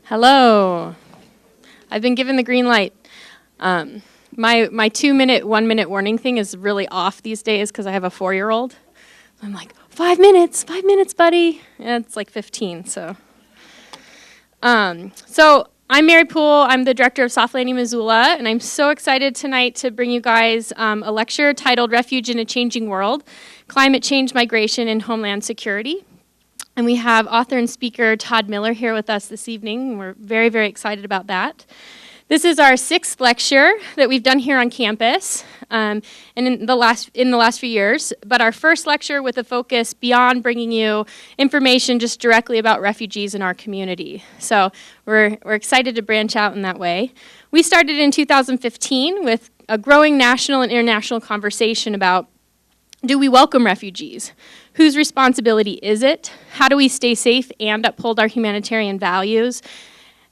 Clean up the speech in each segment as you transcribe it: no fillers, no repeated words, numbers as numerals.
Hello. I've been given the green light. My 2-minute, 1-minute warning thing is really off these days because I have a 4-year-old. I'm like, 5 minutes, buddy. And it's like 15, so. I'm Mary Poole. I'm the director of Soft Landing, Missoula, and I'm so excited tonight to bring you guys a lecture titled Refuge in a Changing World, Climate Change, Migration, and Homeland Security. And we have author and speaker Todd Miller here with us this evening. We're very, very excited about that. This is our 6th lecture that we've done here on campus and in the last few years, but our first lecture with a focus beyond bringing you information just directly about refugees in our community. So we're excited to branch out in that way. We started in 2015 with a growing national and international conversation about, do we welcome refugees? Whose responsibility is it? How do we stay safe and uphold our humanitarian values?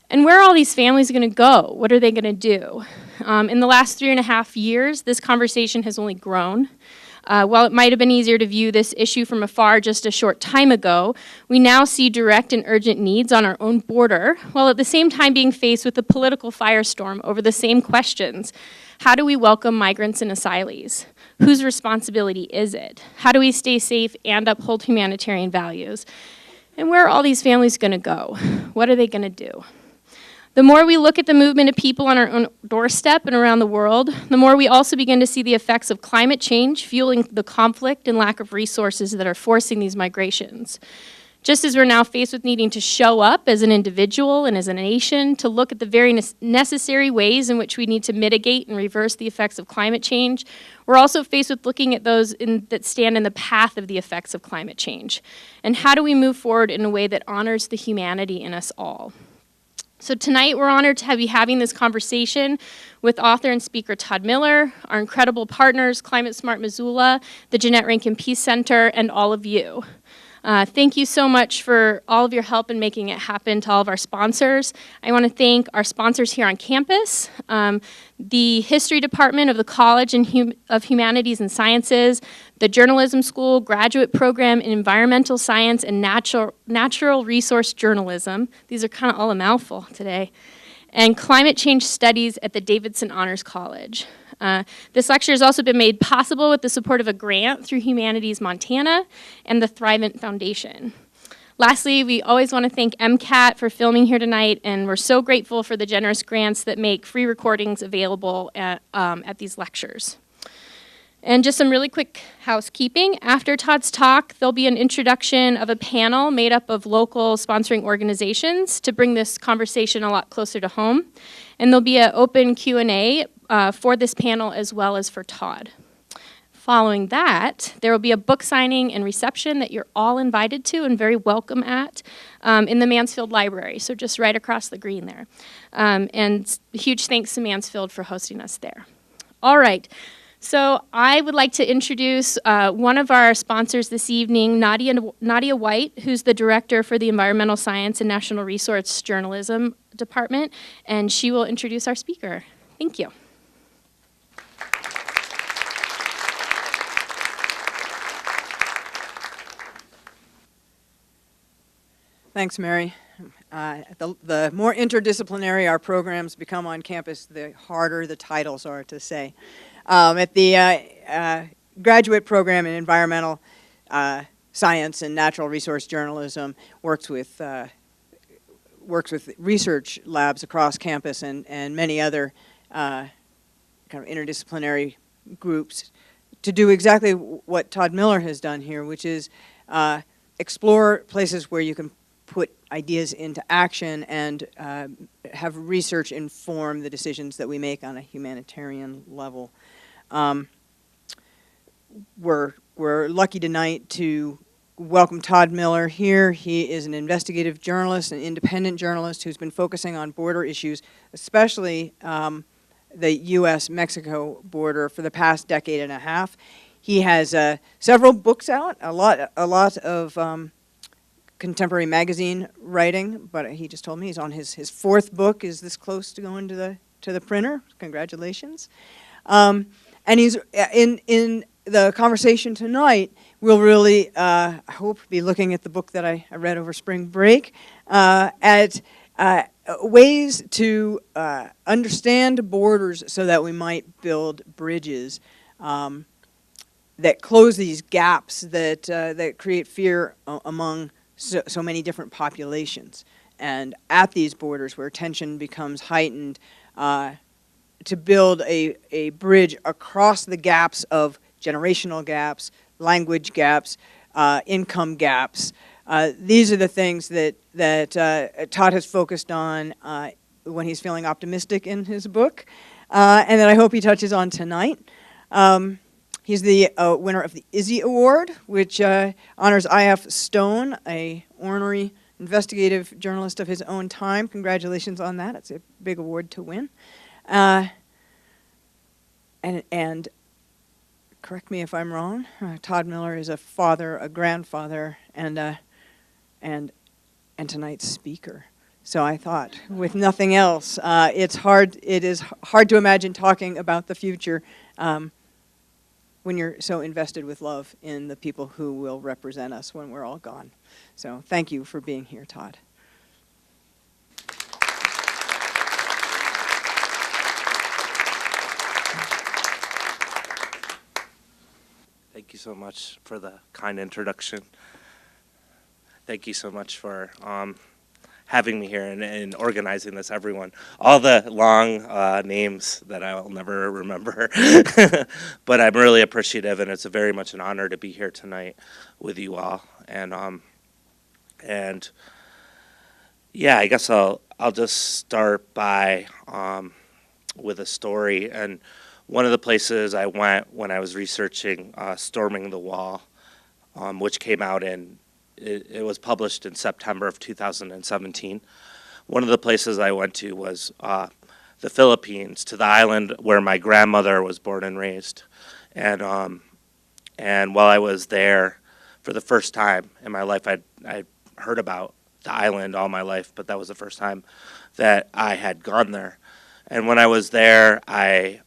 And where are all these families going to go? What are they going to do? In the last 3.5 years, this conversation has only grown. While it might have been easier to view this issue from afar just a short time ago, we now see direct and urgent needs on our own border, while at the same time being faced with a political firestorm over the same questions. How do we welcome migrants and asylees? Whose responsibility is it? How do we stay safe and uphold humanitarian values? And where are all these families going to go? What are they going to do? The more we look at the movement of people on our own doorstep and around the world, the more we also begin to see the effects of climate change fueling the conflict and lack of resources that are forcing these migrations. Just as we're now faced with needing to show up as an individual and as a nation to look at the very necessary ways in which we need to mitigate and reverse the effects of climate change, we're also faced with looking at those that stand in the path of the effects of climate change. And how do we move forward in a way that honors the humanity in us all? So tonight we're honored to be having this conversation with author and speaker Todd Miller, our incredible partners, Climate Smart Missoula, the Jeannette Rankin Peace Center, and all of you. Thank you so much for all of your help in making it happen, to all of our sponsors. I want to thank our sponsors here on campus, the History Department of the College of Humanities and Sciences, the Journalism School Graduate Program in Environmental Science and Natural Resource Journalism. These are kind of all a mouthful today. And Climate Change Studies at the Davidson Honors College. This lecture has also been made possible with the support of a grant through Humanities Montana and the Thrivent Foundation. Lastly, we always want to thank MCAT for filming here tonight, and we're so grateful for the generous grants that make free recordings available at these lectures. And just some really quick housekeeping. After Todd's talk, there'll be an introduction of a panel made up of local sponsoring organizations to bring this conversation a lot closer to home. And there'll be an open Q&A for this panel as well as for Todd. Following that, there will be a book signing and reception that you're all invited to and very welcome at in the Mansfield Library, so just right across the green there. And huge thanks to Mansfield for hosting us there. All right. So I would like to introduce one of our sponsors this evening, Nadia White, who's the director for the Environmental Science and National Resource Journalism Department, and she will introduce our speaker. Thank you. Thanks, Mary. The more interdisciplinary our programs become on campus, the harder the titles are to say. At the graduate program in environmental science and natural resource journalism, works with research labs across campus and many other kind of interdisciplinary groups to do exactly what Todd Miller has done here, which is explore places where you can put ideas into action and have research inform the decisions that we make on a humanitarian level. We're lucky tonight to welcome Todd Miller here. He is an investigative journalist, an independent journalist who's been focusing on border issues, especially the U.S.-Mexico border for the past decade and a half. He has several books out, a lot of contemporary magazine writing, but he just told me he's on his 4th book is this close to going to the printer. Congratulations. And he's in the conversation tonight. We'll really, I hope, be looking at the book that I read over spring break at ways to understand borders so that we might build bridges that close these gaps that create fear among so many different populations. And at these borders where tension becomes heightened, to build a bridge across the gaps of generational gaps, language gaps, income gaps. These are the things that Todd has focused on when he's feeling optimistic in his book, and that I hope he touches on tonight. He's the winner of the Izzy Award, which honors I.F. Stone, a ornery investigative journalist of his own time. Congratulations on that. It's a big award to win. And correct me if I'm wrong, Todd Miller is a father, a grandfather, and tonight's speaker. So I thought, with nothing else, it is hard to imagine talking about the future when you're so invested with love in the people who will represent us when we're all gone. So thank you for being here, Todd. Thank you so much for the kind introduction. Thank you so much for having me here and organizing this, everyone. All the long names that I will never remember. But I'm really appreciative, and it's very much an honor to be here tonight with you all. And yeah, I guess I'll just start by with a story. And one of the places I went when I was researching Storming the Wall, which came out it was published in September of 2017. One of the places I went to was the Philippines, to the island where my grandmother was born and raised. And while I was there for the first time in my life, I'd heard about the island all my life, but that was the first time that I had gone there. And when I was there, I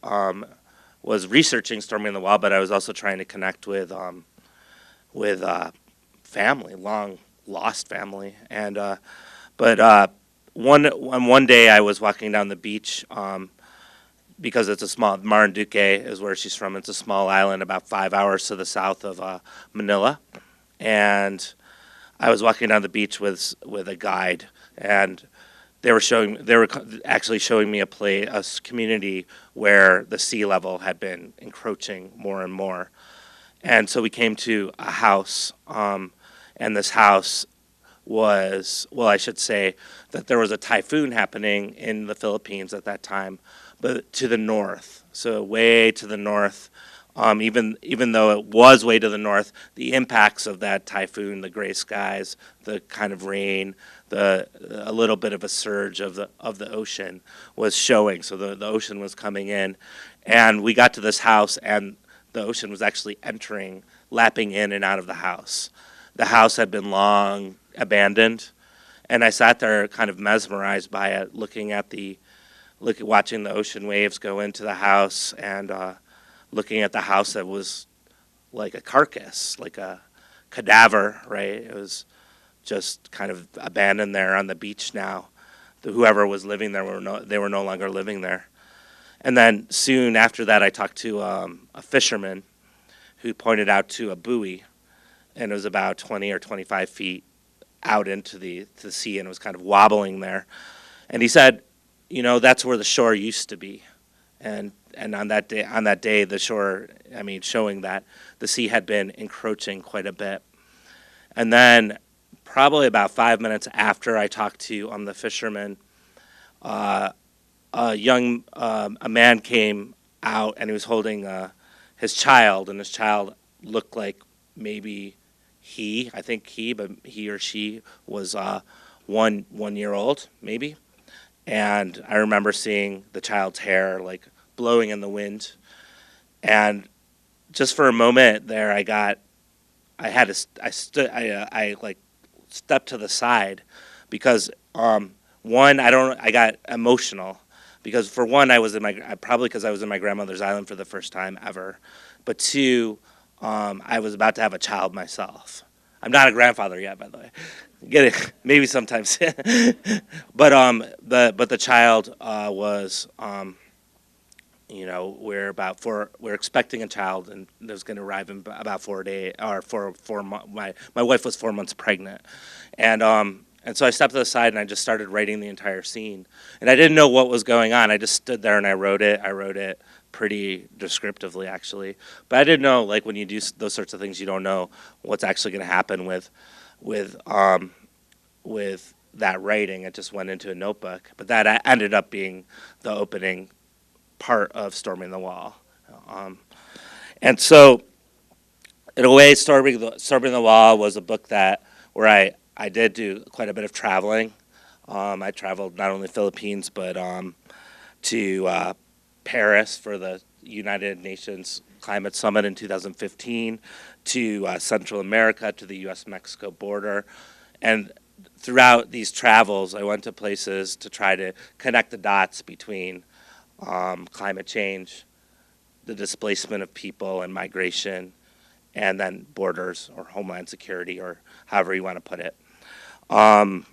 was researching Storming the Wall, but I was also trying to connect with family, long lost family. And one day I was walking down the beach because it's a small, Marinduque is where she's from. It's a small island about 5 hours to the south of Manila. And I was walking down the beach with a guide, and they were actually showing me a community where the sea level had been encroaching more and more. And so we came to a house, and this house was, well, I should say that there was a typhoon happening in the Philippines at that time, but to the north, so way to the north. Even though it was way to the north, the impacts of that typhoon, the gray skies, the kind of rain, a little bit of a surge of the ocean was showing. So the ocean was coming in, and we got to this house, and the ocean was actually lapping in and out of the house. The house had been long abandoned, and I sat there kind of mesmerized by it, watching the ocean waves go into the house, and looking at the house that was like a carcass, like a cadaver, right? It was just kind of abandoned there on the beach now. Whoever was living there, they were no longer living there. And then soon after that, I talked to a fisherman who pointed out to a buoy, and it was about 20 or 25 feet out into the sea, and it was kind of wobbling there. And he said, that's where the shore used to be. And on that day, the shore, showing that the sea had been encroaching quite a bit. And then probably about 5 minutes after I talked to the fisherman, a man came out, and he was holding his child, and his child looked like maybe but he or she was 1 year old, maybe. And I remember seeing the child's hair like blowing in the wind, and just for a moment there, I stepped to the side because I got emotional because for one, probably because I was in my grandmother's island for the first time ever, but two, I was about to have a child myself. I'm not a grandfather yet, by the way. Get it? Maybe sometimes. But the child was we're expecting a child, and it was going to arrive in about 4 days or 4 months. My wife was 4 months pregnant, and so I stepped to the side and I just started writing the entire scene, and I didn't know what was going on. I just stood there and I wrote it. I wrote it pretty descriptively, actually, but I didn't know, like, when you do those sorts of things, you don't know what's actually going to happen with that writing. It just went into a notebook, but that ended up being the opening part of Storming the Wall. And so, in a way, Storming the Wall was a book where I did do quite a bit of traveling. I traveled not only Philippines, but to Paris for the United Nations Climate Summit in 2015, to Central America, to the U.S.-Mexico border. And throughout these travels, I went to places to try to connect the dots between climate change, the displacement of people and migration, and then borders or homeland security, or however you want to put it. In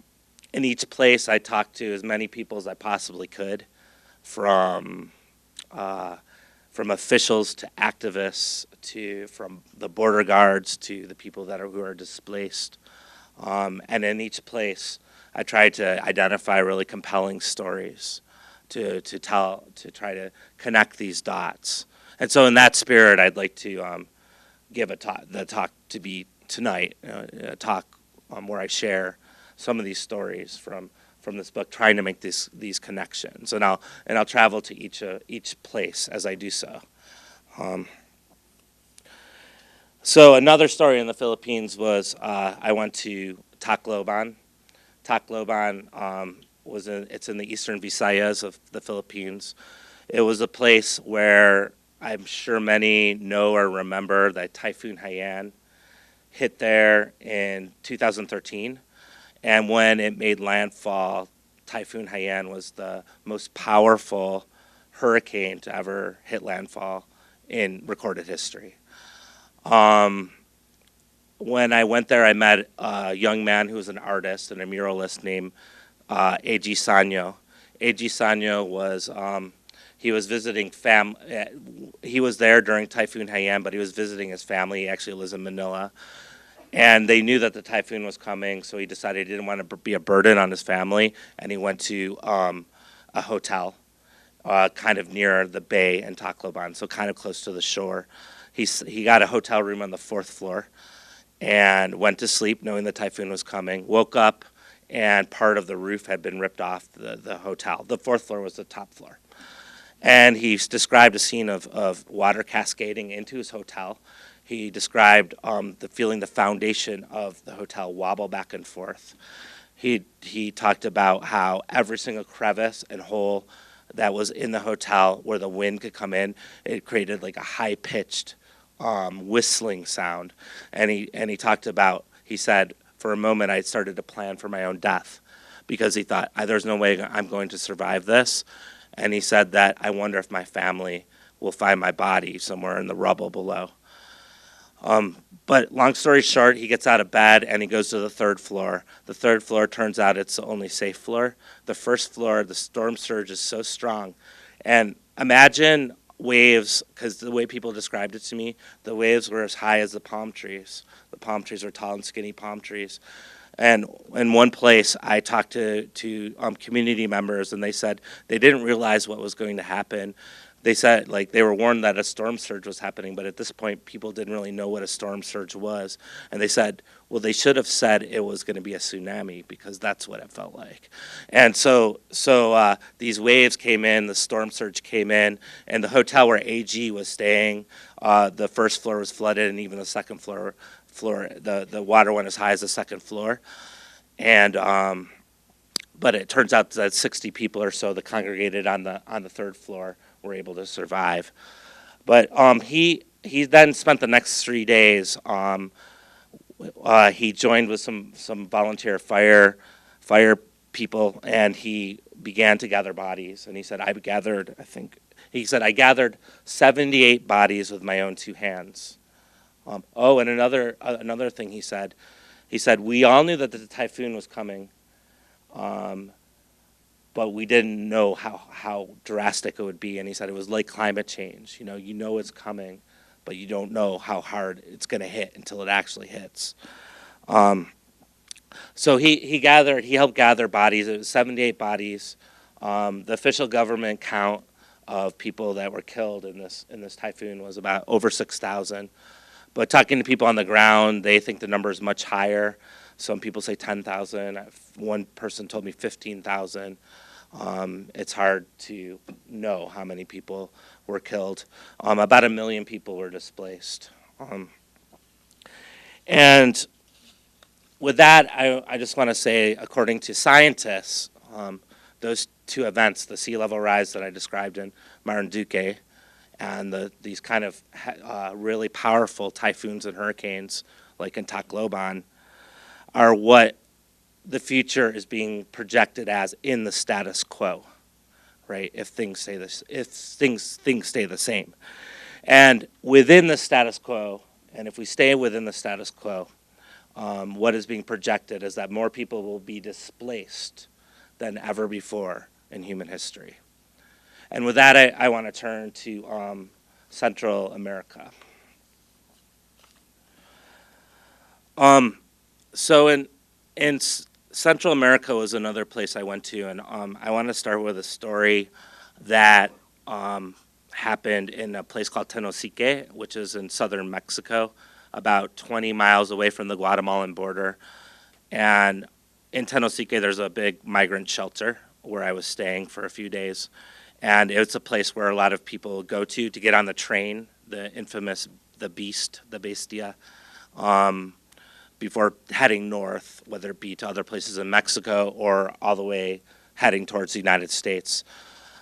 each place, I talked to as many people as I possibly could, from officials to activists, from the border guards to the people who are displaced. And in each place, I tried to identify really compelling stories to try to connect these dots. And so, in that spirit, I'd like to give the talk to be tonight, a talk where I share some of these stories from this book, trying to make these connections. And I'll travel to each place as I do so. So another story in the Philippines was I went to Tacloban. Tacloban it's in the eastern Visayas of the Philippines. It was a place where I'm sure many know or remember that Typhoon Haiyan hit there in 2013. And when it made landfall, Typhoon Haiyan was the most powerful hurricane to ever hit landfall in recorded history. When I went there, I met a young man who was an artist and a muralist named A.G. Sanyo. A.G. Sanyo was he was visiting he was there during Typhoon Haiyan, but he was visiting his family. He actually lives in Manila. And they knew that the typhoon was coming, so he decided he didn't want to be a burden on his family, and he went to a hotel kind of near the bay in Tacloban, so kind of close to the shore. He got a hotel room on the 4th floor and went to sleep knowing the typhoon was coming, woke up, and part of the roof had been ripped off the hotel. The 4th floor was the top floor. And he described a scene of water cascading into his hotel. He described the foundation of the hotel wobble back and forth. He talked about how every single crevice and hole that was in the hotel where the wind could come in, it created like a high-pitched whistling sound. And he talked about, he said, for a moment I started to plan for my own death because he thought, there's no way I'm going to survive this. And he said that, I wonder if my family will find my body somewhere in the rubble below. But long story short, he gets out of bed and he goes to the 3rd floor. The 3rd floor turns out it's the only safe floor. The 1st floor, the storm surge is so strong. And imagine waves, because the way people described it to me, the waves were as high as the palm trees. The palm trees were tall and skinny palm trees. And in one place, I talked to community members, and they said they didn't realize what was going to happen. They said, like, they were warned that a storm surge was happening, but at this point, people didn't really know what a storm surge was. And they said, well, they should have said it was going to be a tsunami, because that's what it felt like. And so these waves came in, the storm surge came in, and the hotel where AG was staying, the 1st floor was flooded, and even the 2nd floor, the water went as high as the 2nd floor. And but it turns out that 60 people or so that congregated on the 3rd floor were able to survive. But he then spent the next 3 days. He joined with some volunteer fire people, and he began to gather bodies. And he said, I gathered 78 bodies with my own 2 hands. And another thing he said, He said, we all knew that the typhoon was coming, but we didn't know how drastic it would be. And he said it was like climate change. You know it's coming, but you don't know how hard it's going to hit until it actually hits. So he helped gather bodies. It was 78 bodies. The official government count of people that were killed in this typhoon was about over 6,000. But talking to people on the ground, they think the number is much higher. Some people say 10,000. One person told me 15,000. It's hard to know how many people were killed. About 1 million people were displaced. And with that, I just want to say, according to scientists, those two events, the sea level rise that I described in Mulligan-Dague, and these kind of really powerful typhoons and hurricanes, like in Tacloban, are what the future is being projected as in the status quo, right? If things stay the same, and within the status quo, and if we stay within the status quo, what is being projected is that more people will be displaced than ever before in human history. And with that, I want to turn to Central America. So in Central America was another place I went to, and I want to start with a story that happened in a place called Tenosique, which is in southern Mexico, about 20 miles away from the Guatemalan border. And in Tenosique, there's a big migrant shelter where I was staying for a few days. And it's a place where a lot of people go to get on the train, the infamous, the Bestia, before heading north, whether it be to other places in Mexico or all the way heading towards the United States.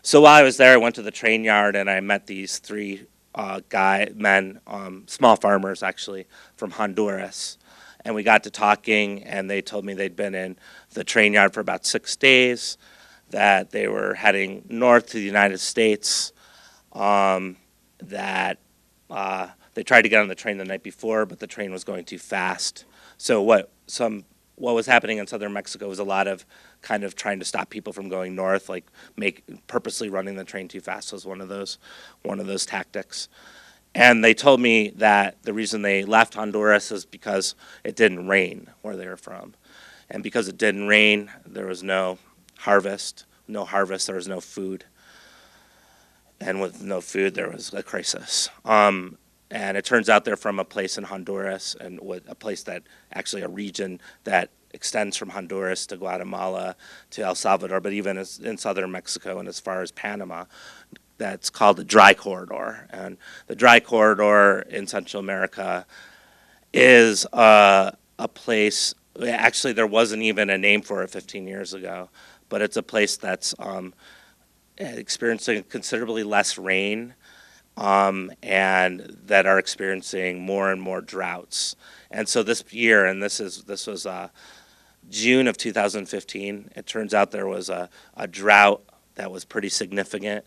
So while I was there, I went to the train yard and I met these three men, small farmers actually, from Honduras. And we got to talking, and they told me they'd been in the train yard for about 6 days, that they were heading north to the United States, that they tried to get on the train the night before, but the train was going too fast. So what was happening in southern Mexico was a lot of kind of trying to stop people from going north, like purposely running the train too fast was one of those tactics. And they told me that the reason they left Honduras is because it didn't rain where they were from. And because it didn't rain, there was no harvest, there was no food. And with no food, there was a crisis. And it turns out they're from a place in Honduras, and a place that actually a region that extends from Honduras to Guatemala to El Salvador, but even in southern Mexico and as far as Panama, that's called the Dry Corridor. And the Dry Corridor in Central America is a place, actually there wasn't even a name for it 15 years ago, but it's a place that's experiencing considerably less rain, and that are experiencing more and more droughts. And so this year, and this was June of 2015, it turns out there was a drought that was pretty significant.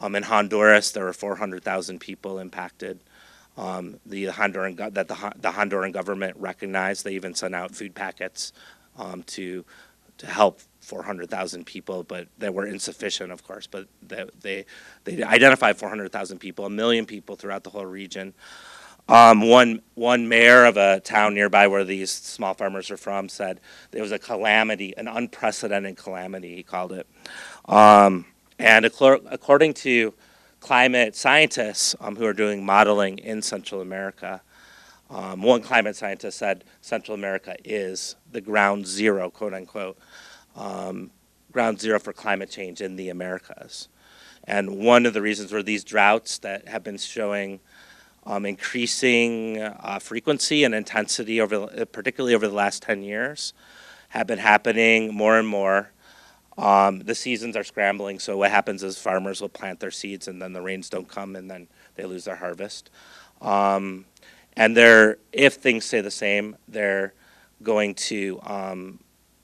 In Honduras, there were 400,000 people impacted. The Honduran government recognized. They even sent out food packets to help 400,000 people, but they were insufficient, of course. But they identified 400,000 people, 1 million people throughout the whole region. One mayor of a town nearby where these small farmers are from said there was a calamity, an unprecedented calamity, he called it. And according to climate scientists who are doing modeling in Central America, one climate scientist said Central America is the ground zero, quote unquote, ground zero for climate change in the Americas. And one of the reasons were these droughts that have been showing increasing frequency and intensity, particularly over the last 10 years, have been happening more and more. The seasons are scrambling, so what happens is farmers will plant their seeds and then the rains don't come and then they lose their harvest. And if things stay the same, they're going to,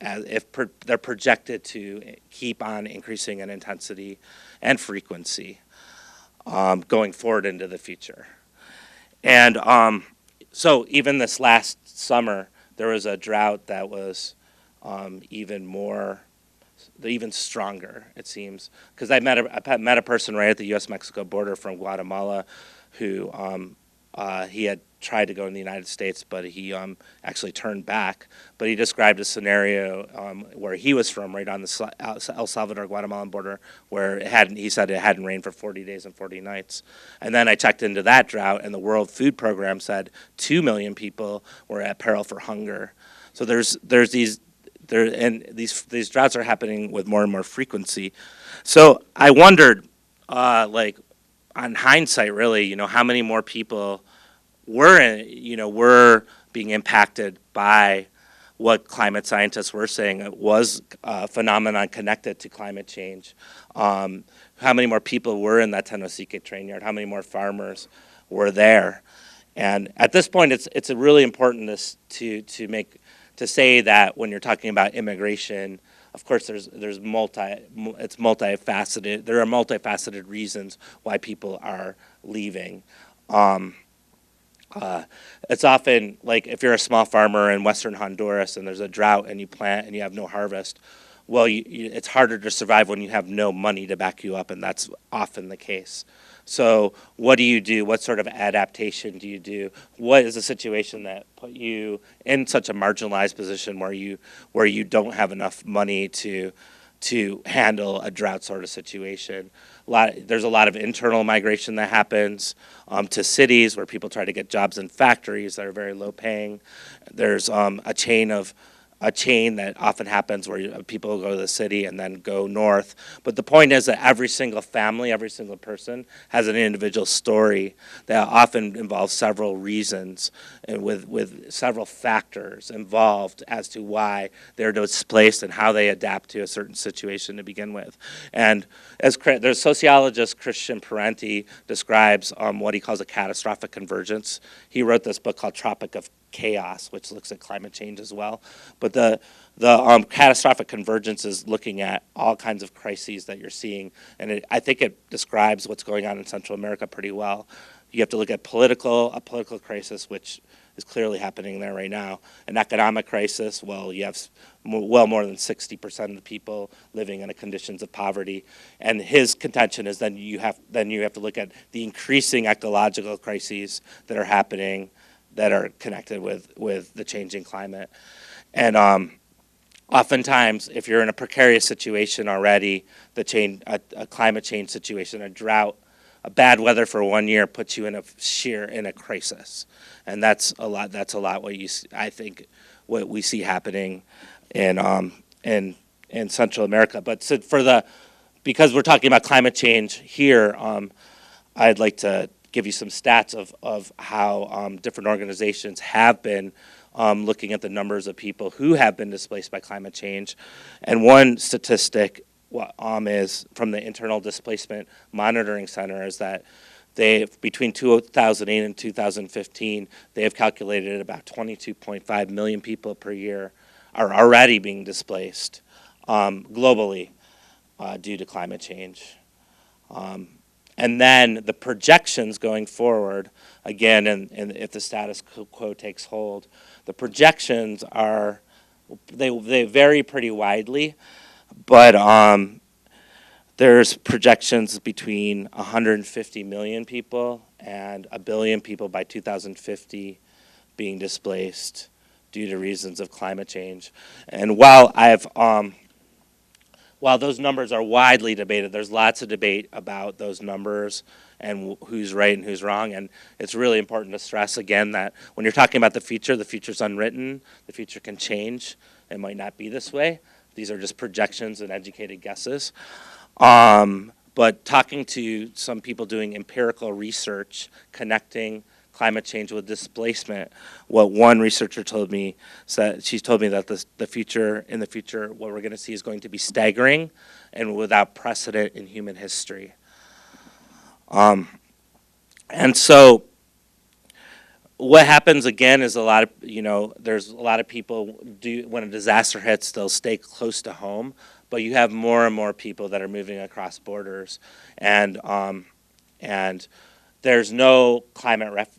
they're projected to keep on increasing in intensity and frequency going forward into the future. And so even this last summer, there was a drought that was even stronger, it seems. Because I met a person right at the U.S.-Mexico border from Guatemala who he had tried to go in the United States, but he actually turned back. But he described a scenario where he was from, right on the El Salvador-Guatemalan border, where he said it hadn't rained for 40 days and 40 nights. And then I checked into that drought, and the World Food Program said 2 million people were at peril for hunger. So there's these droughts are happening with more and more frequency. So I wondered, on hindsight, really, how many more people were being impacted by what climate scientists were saying it was a phenomenon connected to climate change. How many more people were in that Tenosique train yard? How many more farmers were there? And at this point, it's really important to say that when you're talking about immigration, of course, it's multifaceted. There are multifaceted reasons why people are leaving. It's often like if you're a small farmer in western Honduras and there's a drought and you plant and you have no harvest, well, it's harder to survive when you have no money to back you up, and that's often the case. So what do you do? What sort of adaptation do you do? What is a situation that put you in such a marginalized position where you don't have enough money to handle a drought sort of situation? There's a lot of internal migration that happens to cities where people try to get jobs in factories that are very low paying. There's a chain that often happens where people go to the city and then go north. But the point is that every single family, every single person has an individual story that often involves several reasons and with several factors involved as to why they're displaced and how they adapt to a certain situation to begin with. And as the sociologist Christian Parenti describes what he calls a catastrophic convergence. He wrote this book called Tropic of Chaos, which looks at climate change as well. But the catastrophic convergence is looking at all kinds of crises that you're seeing, and I think it describes what's going on in Central America pretty well. You have to look at a political crisis, which is clearly happening there right now. An economic crisis, well, you have well more than 60% of the people living in conditions of poverty. And his contention is then you have to look at the increasing ecological crises that are happening that are connected with the changing climate. And oftentimes, if you're in a precarious situation already, a climate change situation, a drought, a bad weather for 1 year puts you in a crisis. And that's a lot what we see happening in Central America. But because we're talking about climate change here, I'd like to give you some stats of how different organizations have been looking at the numbers of people who have been displaced by climate change. And one statistic is from the Internal Displacement Monitoring Center is that between 2008 and 2015, they have calculated about 22.5 million people per year are already being displaced globally due to climate change. And then the projections going forward, again, and if the status quo takes hold, the projections they vary pretty widely, but there's projections between 150 million people and 1 billion people by 2050 being displaced due to reasons of climate change. And while those numbers are widely debated, there's lots of debate about those numbers and who's right and who's wrong. And it's really important to stress again that when you're talking about the future's unwritten. The future can change. It might not be this way. These are just projections and educated guesses. But talking to some people doing empirical research, connecting climate change with displacement, what one researcher told me, she told me that in the future, what we're going to see is going to be staggering and without precedent in human history. And so what happens again is there's a lot of people when a disaster hits, they'll stay close to home, but you have more and more people that are moving across borders, and there's no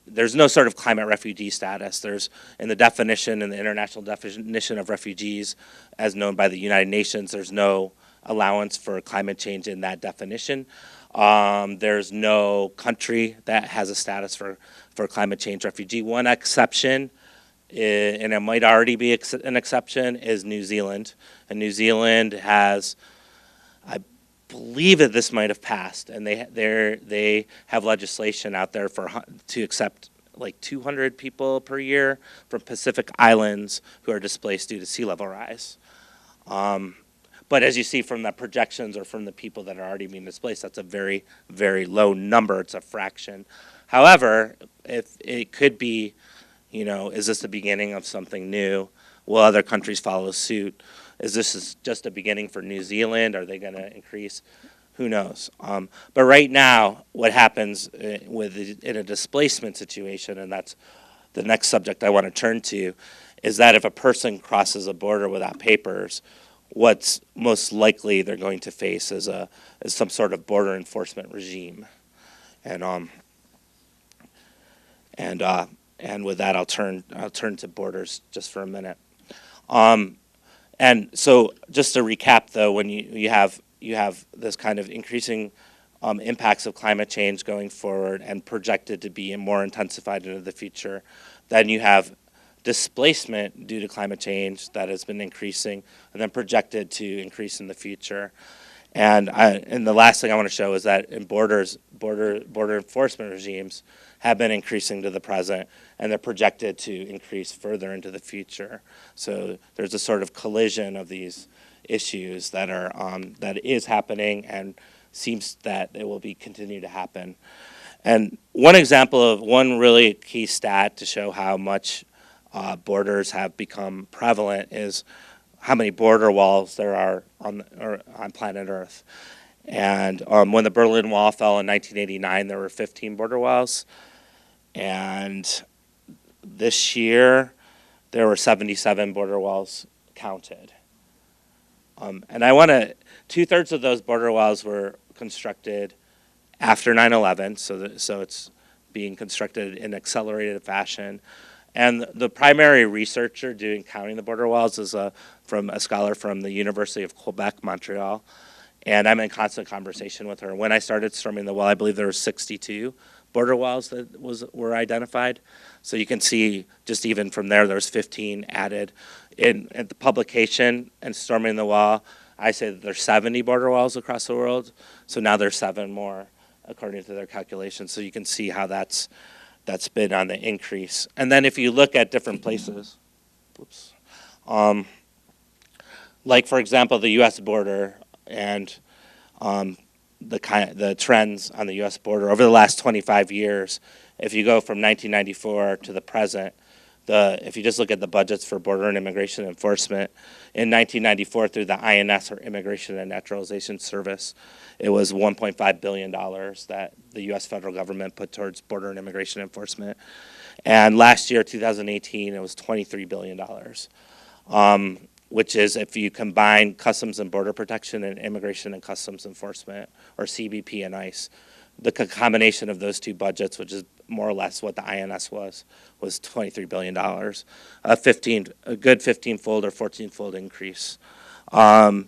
there's no sort of climate refugee status. There's in the definition, in the international definition of refugees, as known by the United Nations, there's no allowance for climate change in that definition. There's no country that has a status for climate change refugee. One exception, and it might already be an exception, is New Zealand. And New Zealand has, I believe that this might have passed, and they have legislation out there to accept like 200 people per year from Pacific Islands who are displaced due to sea level rise. But as you see from the projections or from the people that are already being displaced, that's a very, very low number. It's a fraction. However, if it could be, is this the beginning of something new? Will other countries follow suit? Is this just a beginning for New Zealand? Are they going to increase? Who knows? But right now, what happens in a displacement situation, and that's the next subject I want to turn to, is that if a person crosses a border without papers, what's most likely they're going to face is some sort of border enforcement regime, and with that I'll turn to borders just for a minute, and so just to recap though, when you have this kind of increasing impacts of climate change going forward and projected to be more intensified into the future, then you have displacement due to climate change that has been increasing and then projected to increase in the future. And the last thing I want to show is that in border enforcement regimes have been increasing to the present, and they're projected to increase further into the future. So there's a sort of collision of these issues that is happening and seems that it will continue to happen. And one example of one really key stat to show how much borders have become prevalent is how many border walls there are on planet Earth. And when the Berlin Wall fell in 1989, there were 15 border walls. And this year, there were 77 border walls counted. And 2/3 of those border walls were constructed after 9/11, so it's being constructed in accelerated fashion. And the primary researcher counting the border walls is from a scholar from the University of Quebec, Montreal. And I'm in constant conversation with her. When I started storming the wall, I believe there were 62 border walls that were identified. So you can see just even from there was 15 added. At the publication and storming the wall, I say that there's 70 border walls across the world. So now there's 7 more according to their calculations. So you can see how that's been on the increase. And then if you look at different places, like for example the U.S. border and the trends on the U.S. border over the last 25 years, if you go from 1994 to the present, if you just look at the budgets for border and immigration enforcement, in 1994 through the INS, or Immigration and Naturalization Service, it was $1.5 billion that the U.S. federal government put towards border and immigration enforcement. And last year, 2018, it was $23 billion, which is, if you combine Customs and Border Protection and Immigration and Customs Enforcement, or CBP and ICE, the combination of those two budgets, which is more or less what the INS was $23 billion, a good 15-fold or 14-fold increase. And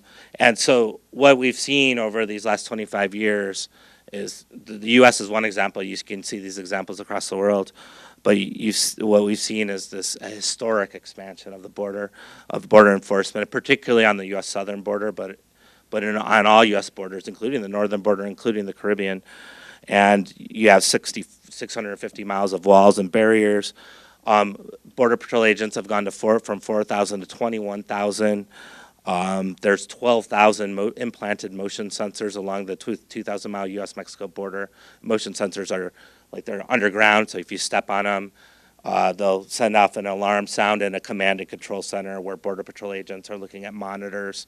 so what we've seen over these last 25 years is the U.S. is one example. You can see these examples across the world. But what we've seen is this historic expansion of the border enforcement, particularly on the U.S. southern border, but on all U.S. borders, including the northern border, including the Caribbean. And you have 650 miles of walls and barriers. Border Patrol agents have gone from 4,000 to 21,000. There's 12,000 implanted motion sensors along the 2,000-mile U.S.-Mexico border. Motion sensors are they're underground, so if you step on them, they'll send off an alarm sound in a command and control center where Border Patrol agents are looking at monitors.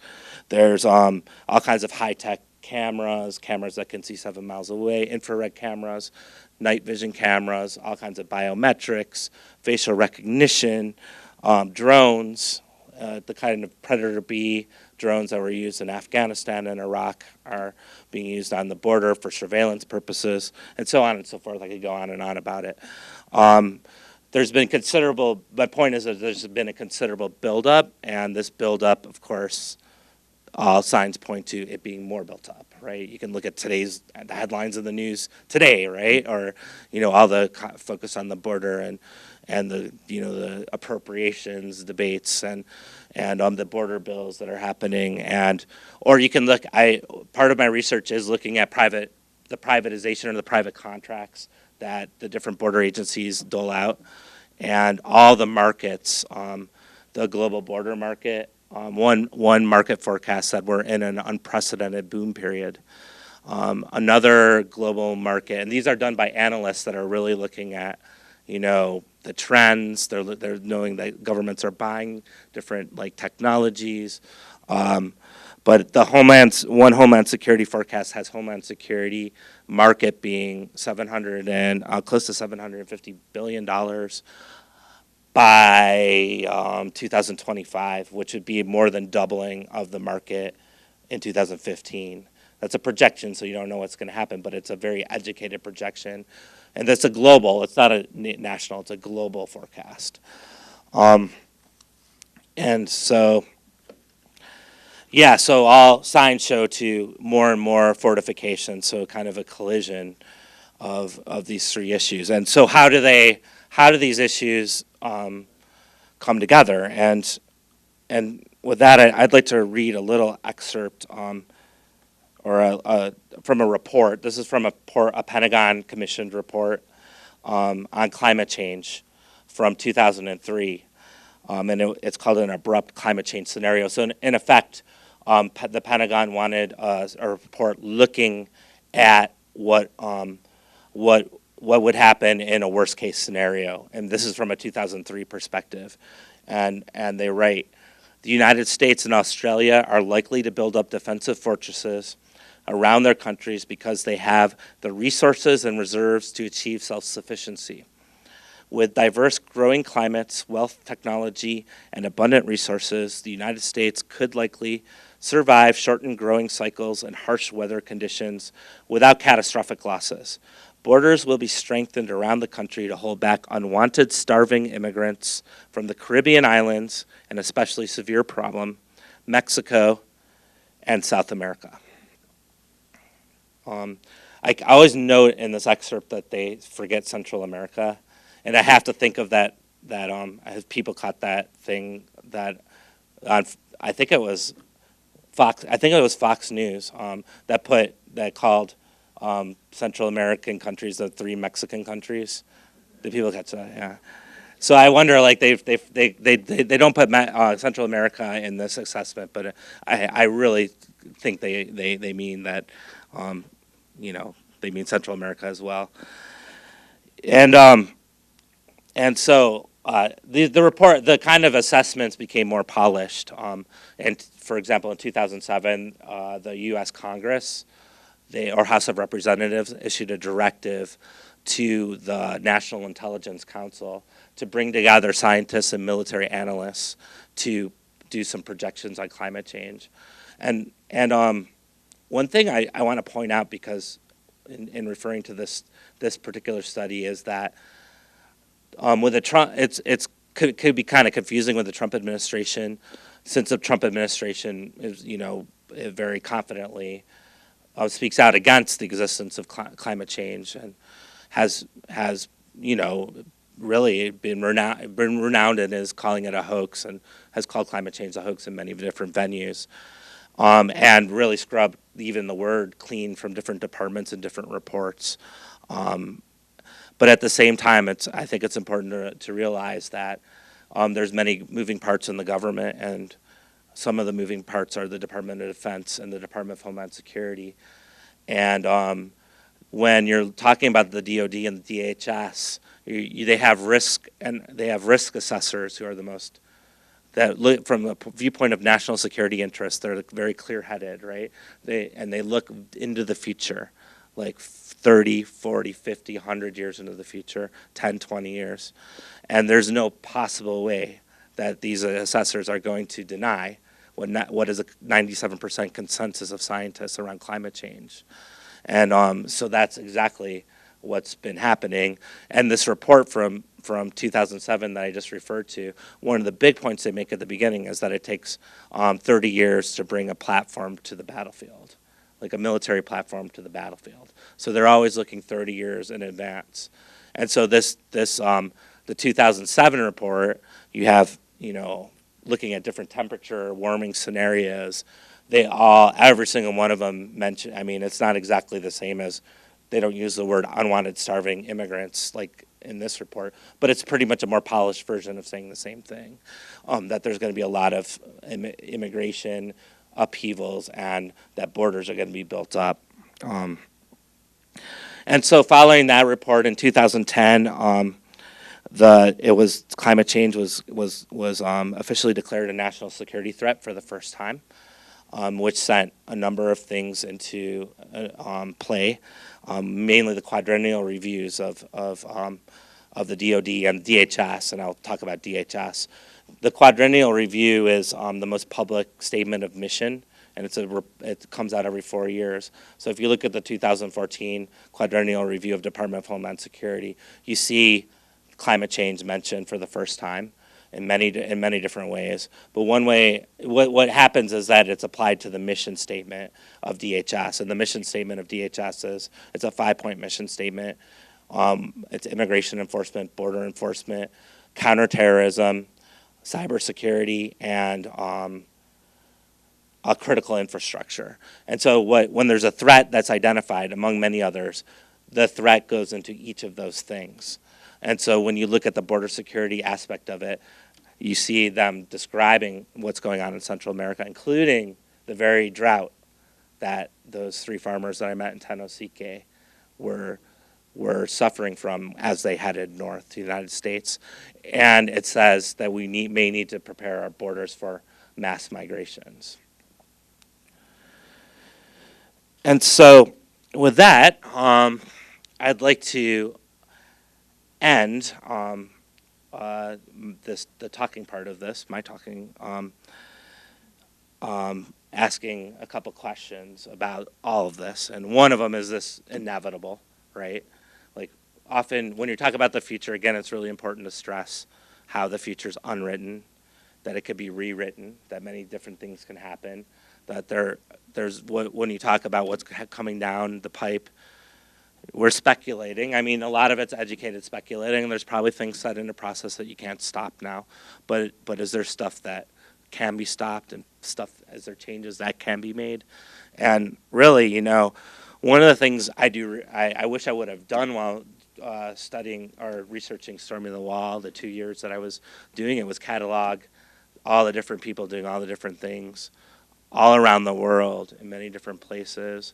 There's all kinds of high-tech cameras that can see 7 miles away, infrared cameras, night vision cameras, all kinds of biometrics, facial recognition, drones, the kind of Predator B drones that were used in Afghanistan and Iraq are being used on the border for surveillance purposes, and so on and so forth. I could go on and on about it. There's been considerable, my point is that there's been a considerable buildup, and this buildup, of course, all signs point to it being more built up, right? You can look at the headlines of the news today, right? Or, all the focus on the border and the, the appropriations debates and the border bills that are happening. Or you can look, part of my research is looking at the privatization or the private contracts that the different border agencies dole out, and all the markets, the global border market. One market forecast said we're in an unprecedented boom period. Another global market, and these are done by analysts that are really looking at, the trends. They're knowing that governments are buying different technologies. But one Homeland Security forecast has Homeland Security market being close to $750 billion by 2025, which would be more than doubling of the market in 2015. That's a projection, so you don't know what's going to happen, but it's a very educated projection. And that's a global, it's not a national, it's a global forecast. And so, so all signs show to more and more fortification, so kind of a collision of these three issues. And so how do these issues come together? And with that, I'd like to read a little excerpt from a report. This is from a Pentagon commissioned report on climate change from 2003. And it's called an abrupt climate change scenario. So in effect, the Pentagon wanted a report looking at what would happen in a worst case scenario. And this is from a 2003 perspective. And they write, the United States and Australia are likely to build up defensive fortresses around their countries because they have the resources and reserves to achieve self-sufficiency. With diverse growing climates, wealth, technology, and abundant resources, the United States could likely survive shortened growing cycles and harsh weather conditions without catastrophic losses. Borders will be strengthened around the country to hold back unwanted starving immigrants from the Caribbean islands, an especially severe problem, Mexico, and South America. I always note in this excerpt that they forget Central America, and I have to think of that people caught that thing that I think it was Fox News that called Central American countries the three Mexican countries. Did people catch that? Yeah. So I wonder, they don't put Central America in this assessment, but I really think they mean that, they mean Central America as well. And so the report, the kind of assessments became more polished. And for example, in 2007, the U.S. Congress, or House of Representatives, issued a directive to the National Intelligence Council to bring together scientists and military analysts to do some projections on climate change. And one thing I want to point out, because in referring to this particular study, is that with the Trump, could be kind of confusing with the Trump administration, since the Trump administration is, very confidently speaks out against the existence of climate change and has really been renowned and is calling it a hoax, and has called climate change a hoax in many different venues, and really scrubbed even the word clean from different departments and different reports. But at the same time, I think it's important to realize that there's many moving parts in the government, and some of the moving parts are the Department of Defense and the Department of Homeland Security. And when you're talking about the DoD and the DHS, they have risk assessors who are the most, that look from the viewpoint of national security interests. They're very clear-headed, right? They look into the future, like 30, 40, 50, 100 years into the future, 10, 20 years. And there's no possible way that these assessors are going to deny what is a 97% consensus of scientists around climate change. And so that's exactly what's been happening. And this report from 2007 that I just referred to, one of the big points they make at the beginning is that it takes 30 years to bring a platform to the battlefield, like a military platform to the battlefield. So they're always looking 30 years in advance. And so the 2007 report, you have, looking at different temperature, warming scenarios, every single one of them mention, it's not exactly the same as, they don't use the word unwanted starving immigrants like in this report, but it's pretty much a more polished version of saying the same thing, that there's going to be a lot of immigration upheavals and that borders are going to be built up. And so following that report in 2010, climate change was officially declared a national security threat for the first time, which sent a number of things into play, mainly the quadrennial reviews of the DoD and DHS, and I'll talk about DHS. The quadrennial review is the most public statement of mission, and it comes out every 4 years. So if you look at the 2014 quadrennial review of Department of Homeland Security, you see climate change mentioned for the first time in many different ways. But one way, what happens is that it's applied to the mission statement of DHS, and the mission statement of DHS is, it's a 5-point mission statement. It's immigration enforcement, border enforcement, counterterrorism, cybersecurity, and a critical infrastructure. And so when there's a threat that's identified, among many others, the threat goes into each of those things. And so when you look at the border security aspect of it, you see them describing what's going on in Central America, including the very drought that those 3 farmers that I met in Tenosique were suffering from as they headed north to the United States. And it says that we may need to prepare our borders for mass migrations. And so with that, I'd like to end the talking part of this, my talking, asking a couple questions about all of this. And one of them is this inevitable, right? Like often when you talk about the future, again, it's really important to stress how the future's unwritten, that it could be rewritten, that many different things can happen, that when you talk about what's coming down the pipe, we're speculating. A lot of it's educated speculating. There's probably things set into process that you can't stop now. But is there stuff that can be stopped and stuff, is there changes that can be made? And really, one of the things I wish I would have done while studying or researching Storming the Wall, the 2 years that I was doing it, was catalog all the different people doing all the different things all around the world in many different places.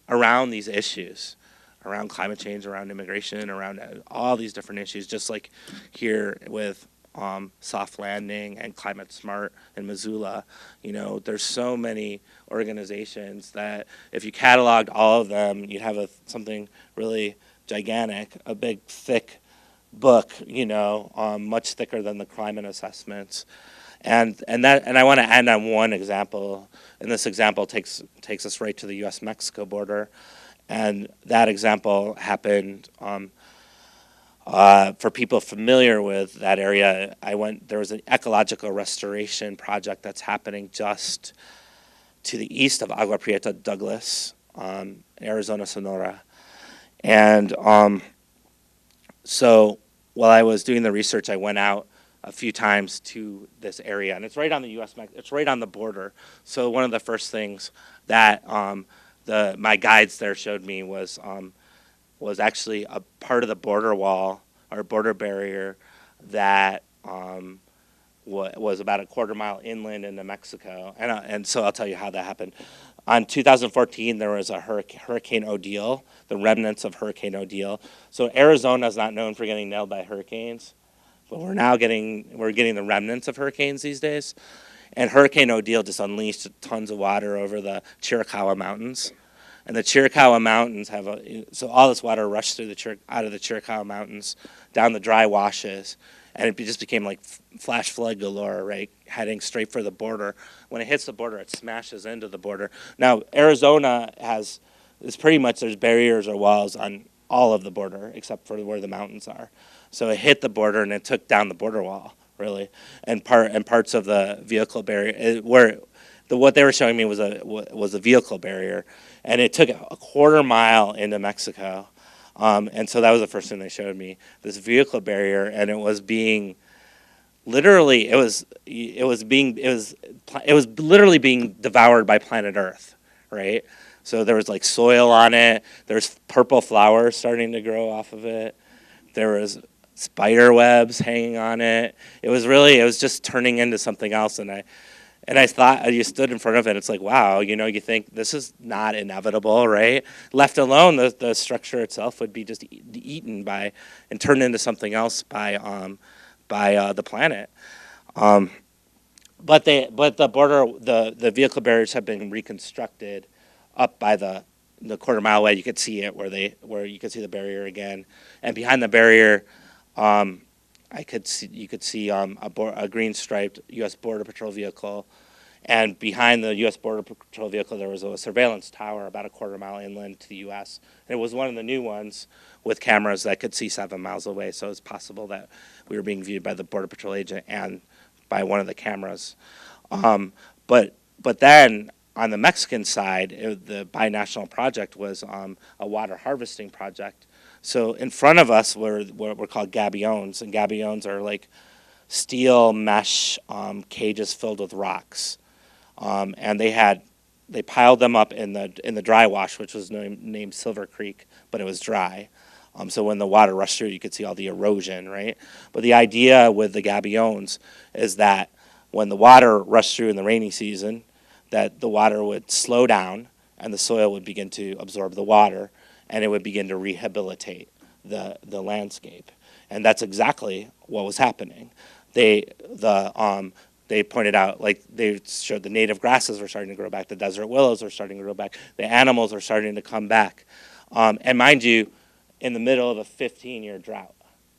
Around these issues, around climate change, around immigration, around all these different issues, just like here with soft landing and climate smart in Missoula. There's so many organizations that if you cataloged all of them, you'd have something really gigantic, a big, thick book, much thicker than the climate assessments. And I want to end on one example, and this example takes us right to the U.S.-Mexico border, and that example happened. For people familiar with that area, there was an ecological restoration project that's happening just to the east of Agua Prieta Douglas, Arizona, Sonora, and so while I was doing the research, I went out a few times to this area, and it's right on the it's right on the border. So one of the first things that my guides there showed me was actually a part of the border wall or border barrier that was about a quarter mile inland into Mexico, and so I'll tell you how that happened. On 2014, there was a Hurricane Odile, the remnants of Hurricane Odile. So Arizona is not known for getting nailed by hurricanes, but we're getting the remnants of hurricanes these days. And Hurricane Odile just unleashed tons of water over the Chiricahua Mountains. And the Chiricahua Mountains so all this water rushed through out of the Chiricahua Mountains down the dry washes, and it just became like flash flood galore, right, heading straight for the border. When it hits the border, it smashes into the border. Now, Arizona there's barriers or walls on all of the border except for where the mountains are. So it hit the border and it took down the border wall, really, and parts of the vehicle barrier what they were showing me was a vehicle barrier, and it took a quarter mile into Mexico, and so that was the first thing they showed me, this vehicle barrier, and it was literally being devoured by planet Earth, right? So there was like soil on it. There's purple flowers starting to grow off of it. There was spider webs hanging on it. It was just turning into something else, and I thought, you stood in front of it, it's like, wow, you think this is not inevitable, right? Left alone, the structure itself would be just eaten by and turned into something else by the planet. But the vehicle barriers have been reconstructed up by the quarter mile away. You could see it where you could see the barrier again, and behind the barrier, you could see a green striped U.S. Border Patrol vehicle, and behind the U.S. Border Patrol vehicle there was a surveillance tower about a quarter mile inland to the U.S. And it was one of the new ones with cameras that could see 7 miles away, so it's possible that we were being viewed by the Border Patrol agent and by one of the cameras. But then on the Mexican side, the binational project was a water harvesting project. So in front of us were what were called gabions, and gabions are like steel mesh cages filled with rocks, and they piled them up in the dry wash, which was named Silver Creek, but it was dry. So when the water rushed through, you could see all the erosion, right? But the idea with the gabions is that when the water rushed through in the rainy season, that the water would slow down and the soil would begin to absorb the water, and it would begin to rehabilitate the landscape. And that's exactly what was happening. They pointed out, like they showed the native grasses were starting to grow back, the desert willows were starting to grow back, the animals are starting to come back. And mind you, in the middle of a 15-year drought.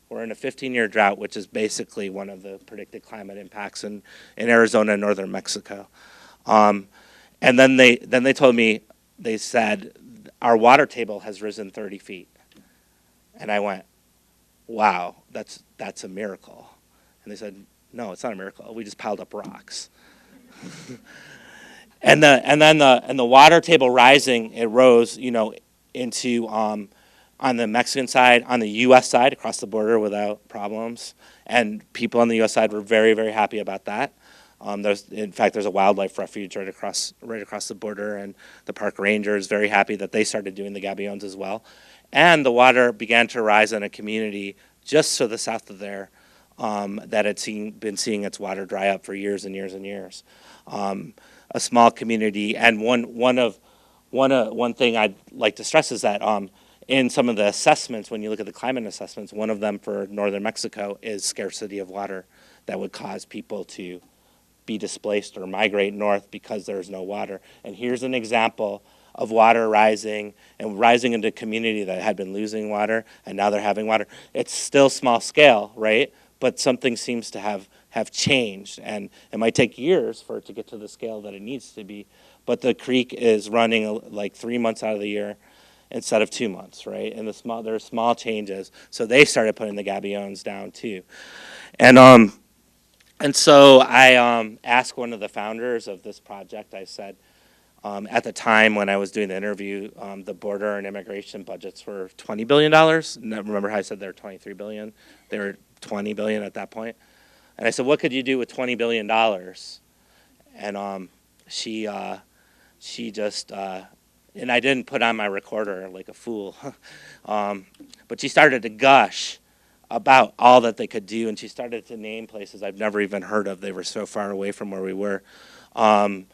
We're in a 15-year drought, which is basically one of the predicted climate impacts in Arizona and northern Mexico. And then they told me, they said, our water table has risen 30 feet. And I went, wow, that's a miracle. And they said, no, it's not a miracle. We just piled up rocks. and the water table rising, it rose, into on the Mexican side, on the U.S. side, across the border without problems. And people on the U.S. side were very, very happy about that. In fact, there's a wildlife refuge right across the border, and the park ranger is very happy that they started doing the gabions as well. And the water began to rise in a community just to the south of there that had been seeing its water dry up for years and years and years. A small community, and one thing I'd like to stress is that in some of the assessments, when you look at the climate assessments, one of them for northern Mexico is scarcity of water that would cause people to be displaced or migrate north because there's no water. And here's an example of water rising into a community that had been losing water, and now they're having water. It's still small scale, right? But something seems to have changed, and it might take years for it to get to the scale that it needs to be. But the creek is running like 3 months out of the year instead of 2 months, right? And there are small changes. So they started putting the gabions down too. And so I asked one of the founders of this project, I said, at the time when I was doing the interview, the border and immigration budgets were $20 billion. Remember how I said they were $23 billion? They were $20 billion at that point. And I said, what could you do with $20 billion? And she just, and I didn't put on my recorder like a fool, but she started to gush about all that they could do, and she started to name places I've never even heard of. They were so far away from where we were. And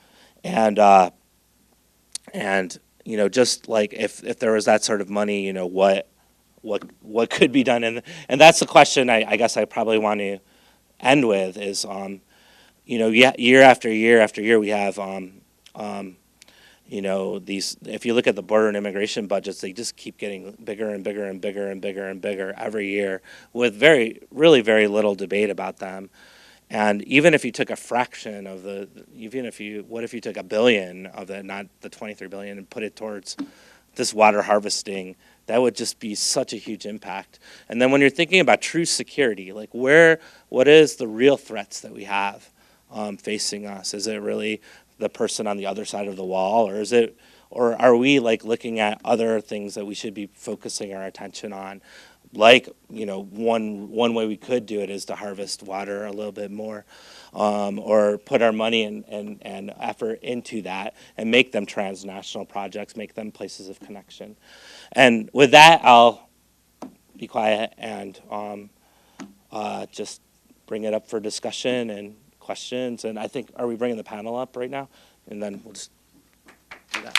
just like if there was that sort of money, what could be done? And that's the question I guess I probably want to end with is, year after year after year, we have if you look at the border and immigration budgets, they just keep getting bigger and bigger and bigger and bigger and bigger every year with really very little debate about them. And even if you took a fraction of what if you took $1 billion of it, not the 23 billion, and put it towards this water harvesting, that would just be such a huge impact. And then when you're thinking about true security, like what is the real threats that we have facing us? Is it really the person on the other side of the wall, or are we like looking at other things that we should be focusing our attention on? Like, one way we could do it is to harvest water a little bit more, or put our money and effort into that and make them transnational projects, make them places of connection. And with that, I'll be quiet and just bring it up for discussion and questions. And I think, are we bringing the panel up right now? And then we'll just do that.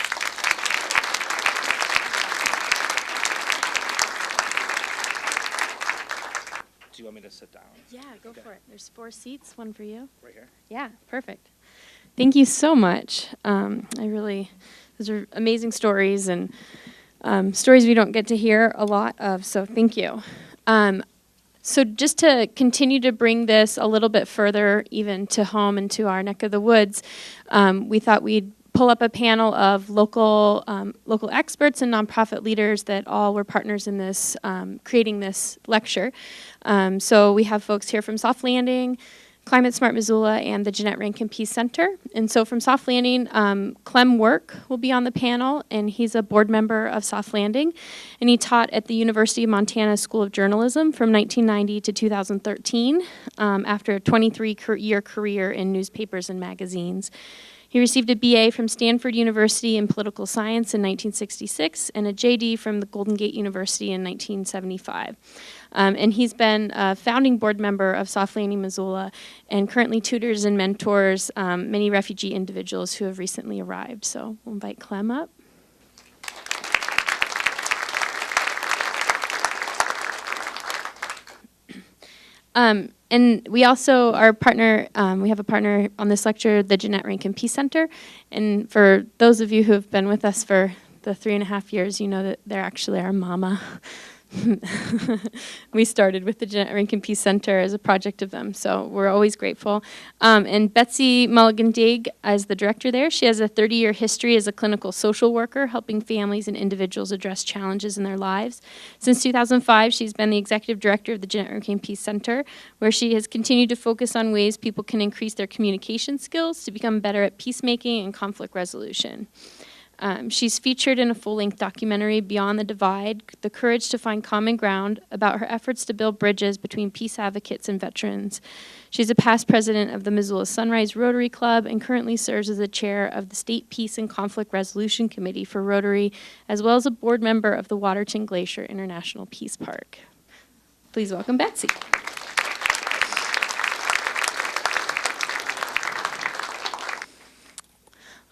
Do you want me to sit down? Yeah, go for it. There's 4 seats, one for you. Right here? Yeah, perfect. Thank you so much. Those are amazing stories and stories we don't get to hear a lot of, so thank you. So just to continue to bring this a little bit further even to home and to our neck of the woods, we thought we'd pull up a panel of local experts and nonprofit leaders that all were partners in this, creating this lecture. So we have folks here from Soft Landing, Climate Smart Missoula, and the Jeannette Rankin Peace Center. And so from Soft Landing, Clem will be on the panel, and he's a board member of Soft Landing. And he taught at the University of Montana School of Journalism from 1990 to 2013, after a 23-year career in newspapers and magazines. He received a BA from Stanford University in political science in 1966 and a JD from the Golden Gate University in 1975. And he's been a founding board member of Soft Landing, Missoula, and currently tutors and mentors many refugee individuals who have recently arrived. So we'll invite Clem up. And we also, we have a partner on this lecture, the Jeannette Rankin Peace Center. And for those of you who have been with us for the 3.5 years, you know that they're actually our mama. We started with the Jeannette Rankin Peace Center as a project of them, so we're always grateful. And Betsy Mulligan-Dague is the director there. She has a 30-year history as a clinical social worker, helping families and individuals address challenges in their lives. Since 2005, she's been the executive director of the Jeannette Rankin Peace Center, where she has continued to focus on ways people can increase their communication skills to become better at peacemaking and conflict resolution. She's featured in a full-length documentary, Beyond the Divide, The Courage to Find Common Ground, about her efforts to build bridges between peace advocates and veterans. She's a past president of the Missoula Sunrise Rotary Club and currently serves as the chair of the State Peace and Conflict Resolution Committee for Rotary, as well as a board member of the Waterton Glacier International Peace Park. Please welcome Betsy.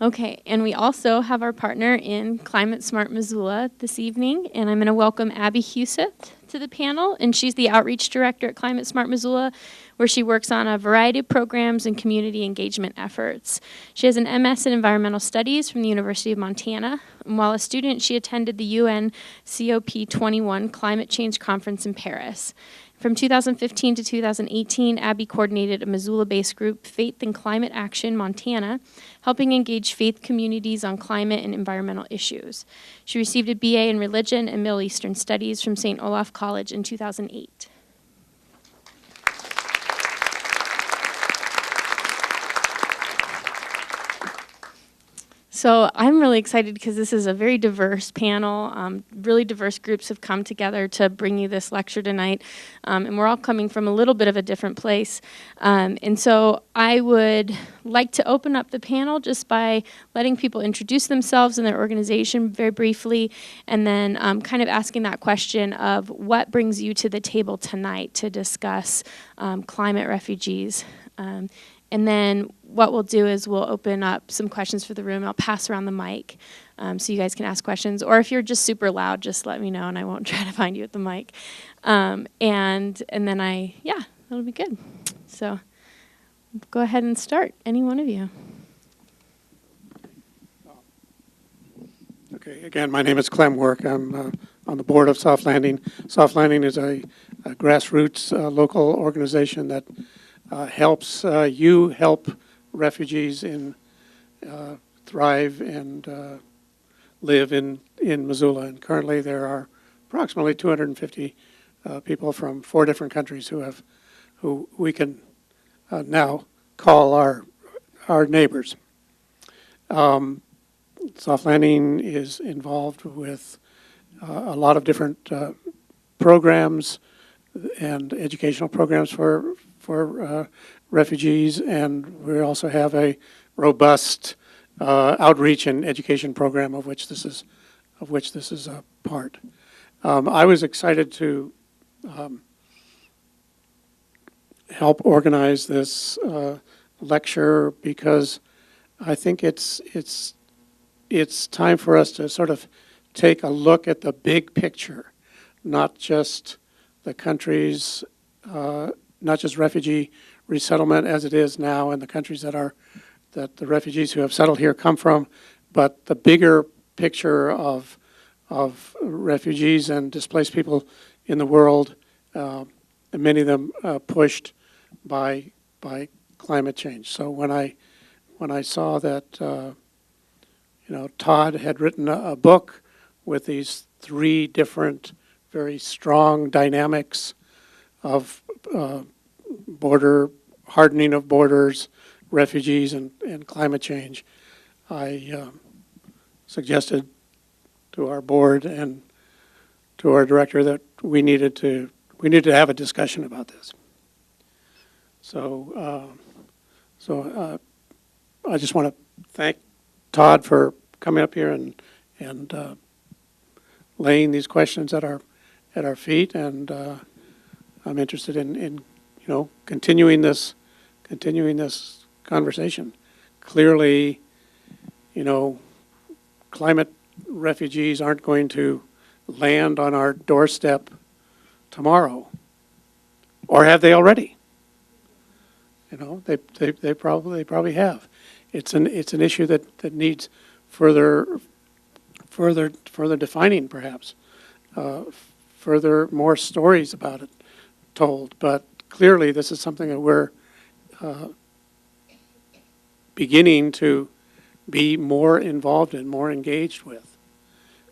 Okay, and we also have our partner in Climate Smart Missoula this evening, and I'm going to welcome Abby Hseth to the panel, and she's the outreach director at Climate Smart Missoula, where she works on a variety of programs and community engagement efforts. She has an MS in Environmental Studies from the University of Montana, and while a student, she attended the UN COP21 Climate Change Conference in Paris. From 2015 to 2018, Abby coordinated a Missoula-based group, Faith and Climate Action Montana, helping engage faith communities on climate and environmental issues. She received a BA in Religion and Middle Eastern Studies from St. Olaf College in 2008. So I'm really excited because this is a very diverse panel. Really diverse groups have come together to bring you this lecture tonight. And we're all coming from a little bit of a different place. And so I would like to open up the panel just by letting people introduce themselves and their organization very briefly, and then kind of asking that question of what brings you to the table tonight to discuss climate refugees. And then what we'll do is we'll open up some questions for the room. I'll pass around the mic so you guys can ask questions. Or if you're just super loud, just let me know and I won't try to find you at the mic. And then that'll be good. So go ahead and start, any one of you. Okay, again, my name is Clem. I'm on the board of Soft Landing. Soft Landing is a grassroots local organization that helps you help refugees thrive and live in Missoula. And currently there are approximately 250 people from 4 different countries who we can now call our neighbors. Soft Landing is involved with a lot of different programs and educational programs for refugees, and we also have a robust outreach and education program of which this is a part. I was excited to help organize this lecture because I think it's time for us to sort of take a look at the big picture, not just the countries, not just refugee resettlement as it is now and the countries that the refugees who have settled here come from, but the bigger picture of refugees and displaced people in the world, and many of them pushed by climate change. So when I saw that Todd had written a book with these 3 different very strong dynamics of hardening of borders, refugees, and climate change, I suggested to our board and to our director that we needed to have a discussion about this. So I just want to thank Todd for coming up here and laying these questions at our feet, and I'm interested in continuing this conversation. Clearly, climate refugees aren't going to land on our doorstep tomorrow, or have they already? They probably have. It's an issue that needs further defining, perhaps, more stories about it told. But clearly, this is something that we're beginning to be more involved in, more engaged with.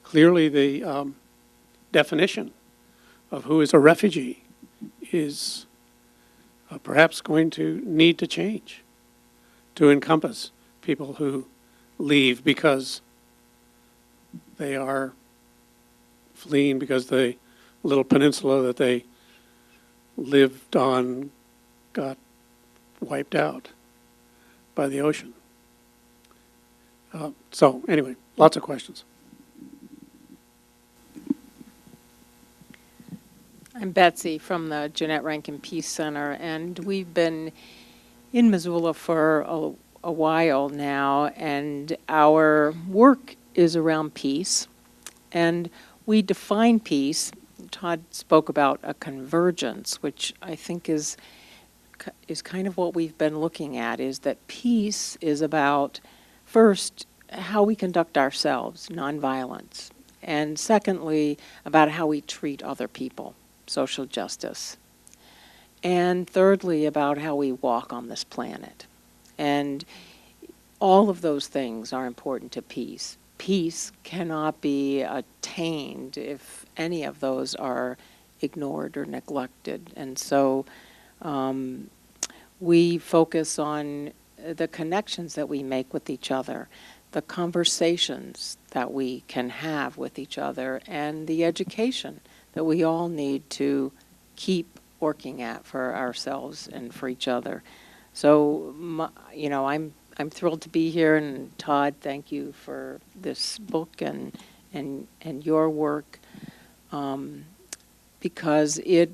Clearly, the definition of who is a refugee is perhaps going to need to change to encompass people who leave because they are fleeing because the little peninsula that they lived on got wiped out by the ocean. So anyway, lots of questions. I'm Betsy from the Jeannette Rankin Peace Center, and we've been in Missoula for a while now, and our work is around peace, and we define peace. Todd spoke about a convergence, which I think is kind of what we've been looking at, is that peace is about, first, how we conduct ourselves, nonviolence, and secondly, about how we treat other people, social justice, and thirdly, about how we walk on this planet. And all of those things are important to peace. Peace cannot be attained if any of those are ignored or neglected. And so we focus on the connections that we make with each other, the conversations that we can have with each other, and the education that we all need to keep working at for ourselves and for each other. So, I'm thrilled to be here, and Todd, thank you for this book and your work, because it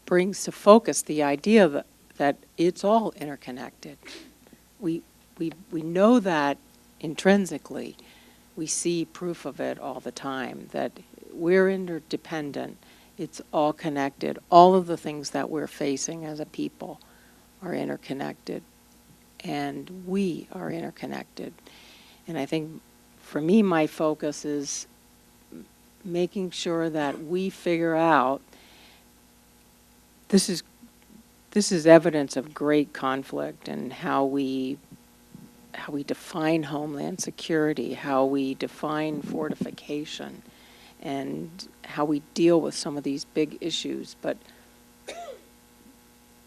brings to focus the idea that it's all interconnected. We know that intrinsically. We see proof of it all the time, that we're interdependent. It's all connected. All of the things that we're facing as a people are interconnected, and we are interconnected. And I think for me, my focus is making sure that we figure out this is evidence of great conflict and how we define homeland security, how we define fortification, and how we deal with some of these big issues. But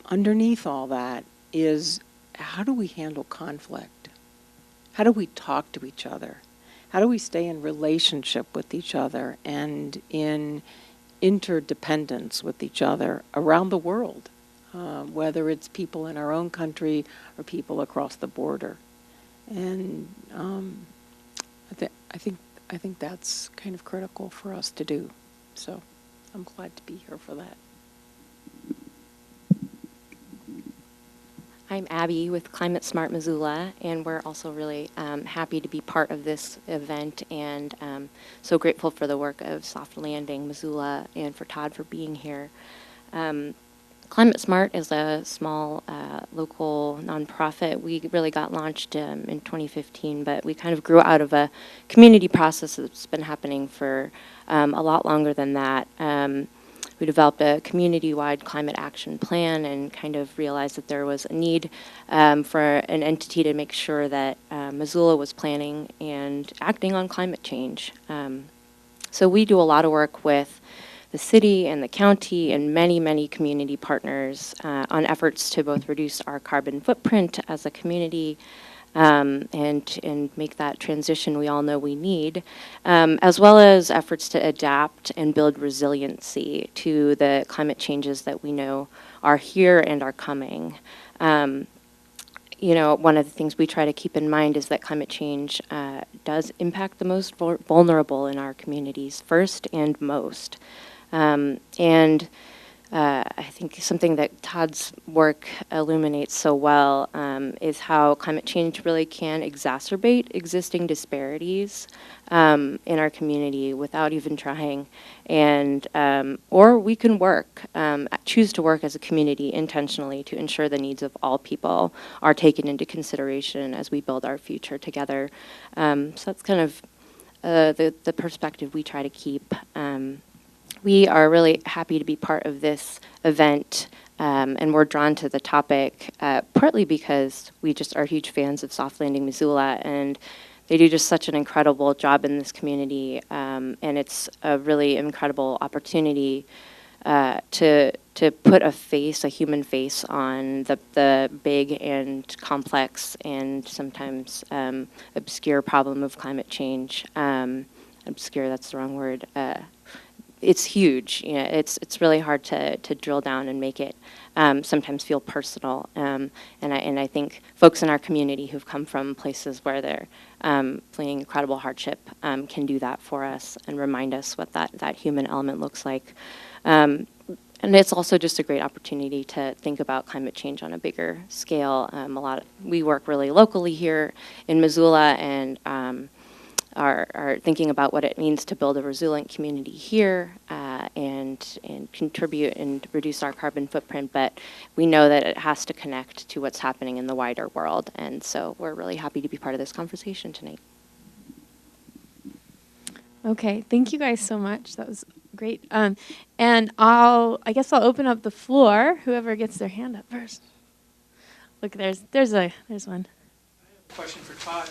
underneath all that is, how do we handle conflict? How do we talk to each other? How do we stay in relationship with each other and in interdependence with each other around the world, whether it's people in our own country or people across the border? And I think that's kind of critical for us to do. So I'm glad to be here for that. I'm Abby with Climate Smart Missoula, and we're also really happy to be part of this event, and so grateful for the work of Soft Landing Missoula and for Todd for being here. Climate Smart is a small local nonprofit. We really got launched in 2015, but we kind of grew out of a community process that's been happening for a lot longer than that. We developed a community-wide climate action plan and kind of realized that there was a need for an entity to make sure that Missoula was planning and acting on climate change. So we do a lot of work with the city and the county and many, many community partners on efforts to both reduce our carbon footprint as a community and make that transition we all know we need, as well as efforts to adapt and build resiliency to the climate changes that we know are here and are coming. You know, one of the things we try to keep in mind is that climate change does impact the most vulnerable in our communities first and most. I think something that Todd's work illuminates so well is how climate change really can exacerbate existing disparities in our community without even trying. And or we can choose to work as a community intentionally to ensure the needs of all people are taken into consideration as we build our future together. So that's kind of the perspective we try to keep. We are really happy to be part of this event, and we're drawn to the topic partly because we just are huge fans of Soft Landing Missoula, and they do just such an incredible job in this community, and it's a really incredible opportunity to put a human face on the big and complex and sometimes obscure problem of climate change. Obscure, that's the wrong word. It's huge. You know, it's really hard to drill down and make it sometimes feel personal. And I think folks in our community who've come from places where they're fleeing incredible hardship can do that for us and remind us what that human element looks like. And it's also just a great opportunity to think about climate change on a bigger scale. We work really locally here in Missoula, and are thinking about what it means to build a resilient community here and contribute and reduce our carbon footprint, but we know that it has to connect to what's happening in the wider world, and so we're really happy to be part of this conversation tonight. Okay, thank you guys so much. That was great. And I guess I'll open up the floor. Whoever gets their hand up first. Look, there's one. Question for Todd.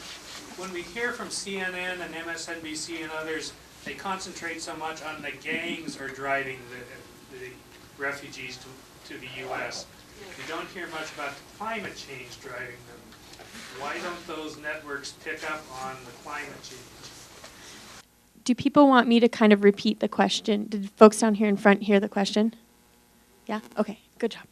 When we hear from CNN and MSNBC and others, they concentrate so much on the gangs are driving the refugees to the U.S. We don't hear much about climate change driving them. Why don't those networks pick up on the climate change? Do people want me to kind of repeat the question? Did folks down here in front hear the question? Yeah? Okay, good job.